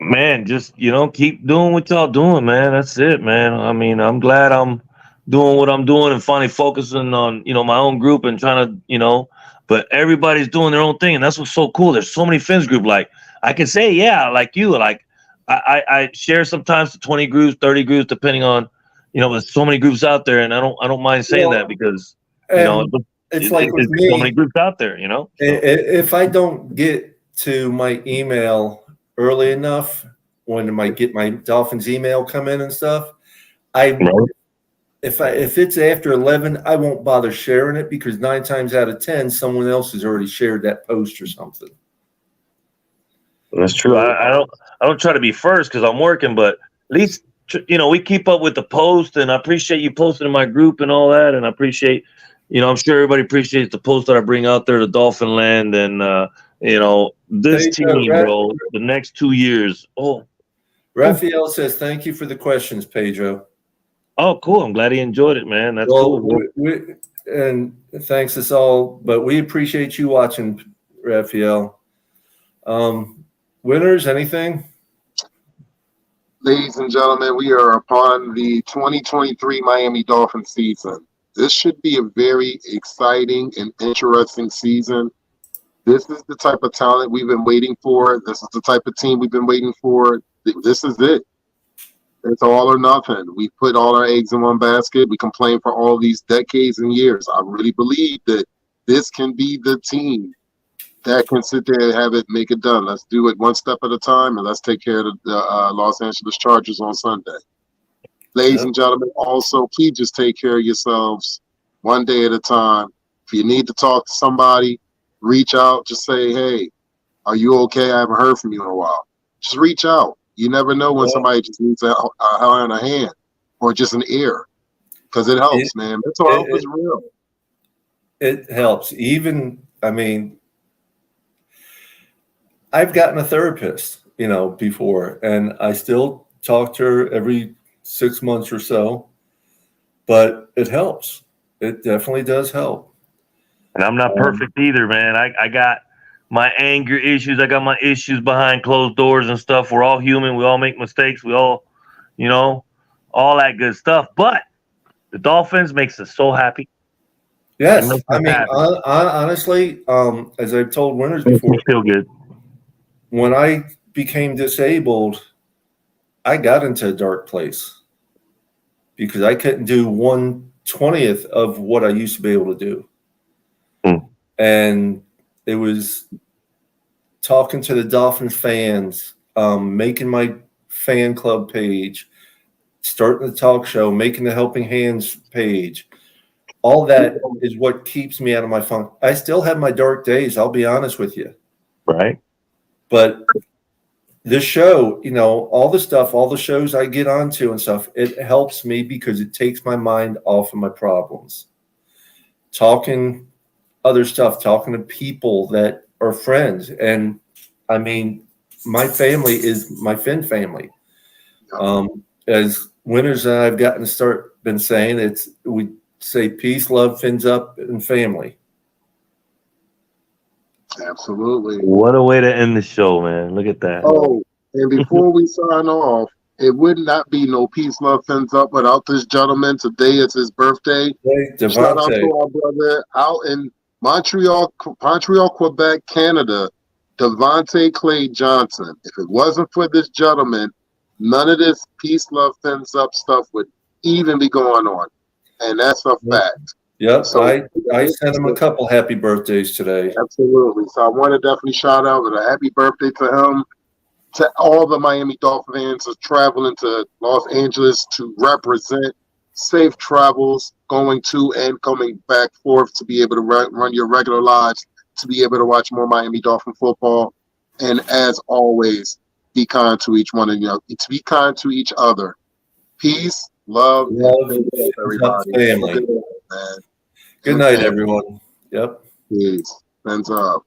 man, just keep doing what y'all doing, man. That's it, man. I mean, I'm glad I'm doing what I'm doing and finally focusing on my own group and trying to but everybody's doing their own thing, and that's what's so cool. There's so many Fins group. Like I can say, yeah, like you, like I share sometimes to 20 groups, 30 groups, depending on there's so many groups out there, and I don't mind saying that because it's like with me, so many groups out there, So. If I don't get to my email early enough when I get my Dolphins email come in and stuff, if it's after 11, I won't bother sharing it because 9 times out of 10, someone else has already shared that post or something. That's true. I don't try to be first because I'm working, but at least we keep up with the post, and I appreciate you posting in my group and all that, and I appreciate I'm sure everybody appreciates the post that I bring out there to Dolphin Land and this team, bro, the next 2 years. Oh, Raphael says, thank you for the questions, Pedro. Oh, cool. I'm glad he enjoyed it, man. That's cool. And thanks us all, but we appreciate you watching, Raphael. Winners, anything? Ladies and gentlemen, we are upon the 2023 Miami Dolphins season. This should be a very exciting and interesting season. This is the type of talent we've been waiting for. This is the type of team we've been waiting for. This is it. It's all or nothing. We put all our eggs in one basket. We complain for all these decades and years. I really believe that this can be the team that can sit there and have it, make it done. Let's do it one step at a time, and let's take care of the Los Angeles Chargers on Sunday. Ladies and gentlemen, also, please just take care of yourselves one day at a time. If you need to talk to somebody, reach out. Just say, hey, are you okay? I haven't heard from you in a while. Just reach out. You never know when somebody just needs a hand in a hand or just an ear, because it helps, man. Mental health is real. It helps. I've gotten a therapist, before, and I still talk to her every 6 months or so, but it helps. It definitely does help. And I'm not perfect either, man. I got my anger issues. I got my issues behind closed doors and stuff. We're all human. We all make mistakes. We all, all that good stuff. But the Dolphins makes us so happy. Yes. Honestly, as I've told winners before, I feel good. When I became disabled, I got into a dark place because I couldn't do 1/20th of what I used to be able to do. And it was talking to the Dolphins fans, making my fan club page, starting the talk show, making the Helping Hands page. All that is what keeps me out of my funk. I still have my dark days, I'll be honest with you. Right. But this show, you know, all the stuff, all the shows I get onto and stuff, it helps me because it takes my mind off of my problems. Talking other stuff, talking to people that are friends. And I mean, my family is my Finn family. As winners that I've gotten to been saying, we say peace, love, fins up, and family. Absolutely. What a way to end the show, man. Look at that. Oh, and before we sign off, it would not be no peace, love, fins up without this gentleman. Today is his birthday. Hey, Shout out Devontae. to our brother out in Montreal, Quebec, Canada, Devontae Clay Johnson. If it wasn't for this gentleman, none of this peace, love, fins up stuff would even be going on. And that's a fact. Yep, So I sent him a couple happy birthdays today. absolutely. So I want to definitely shout out with a happy birthday to him, to all the Miami Dolphin fans who are traveling to Los Angeles to represent. Safe travels going to and coming back forth to be able to run your regular lives, to be able to watch more Miami Dolphin football. And as always, be kind to each one of you. To be kind to each other. Peace, love, and everybody. Family. Good night, man. Good night, everyone. Yep. Peace. Hands up.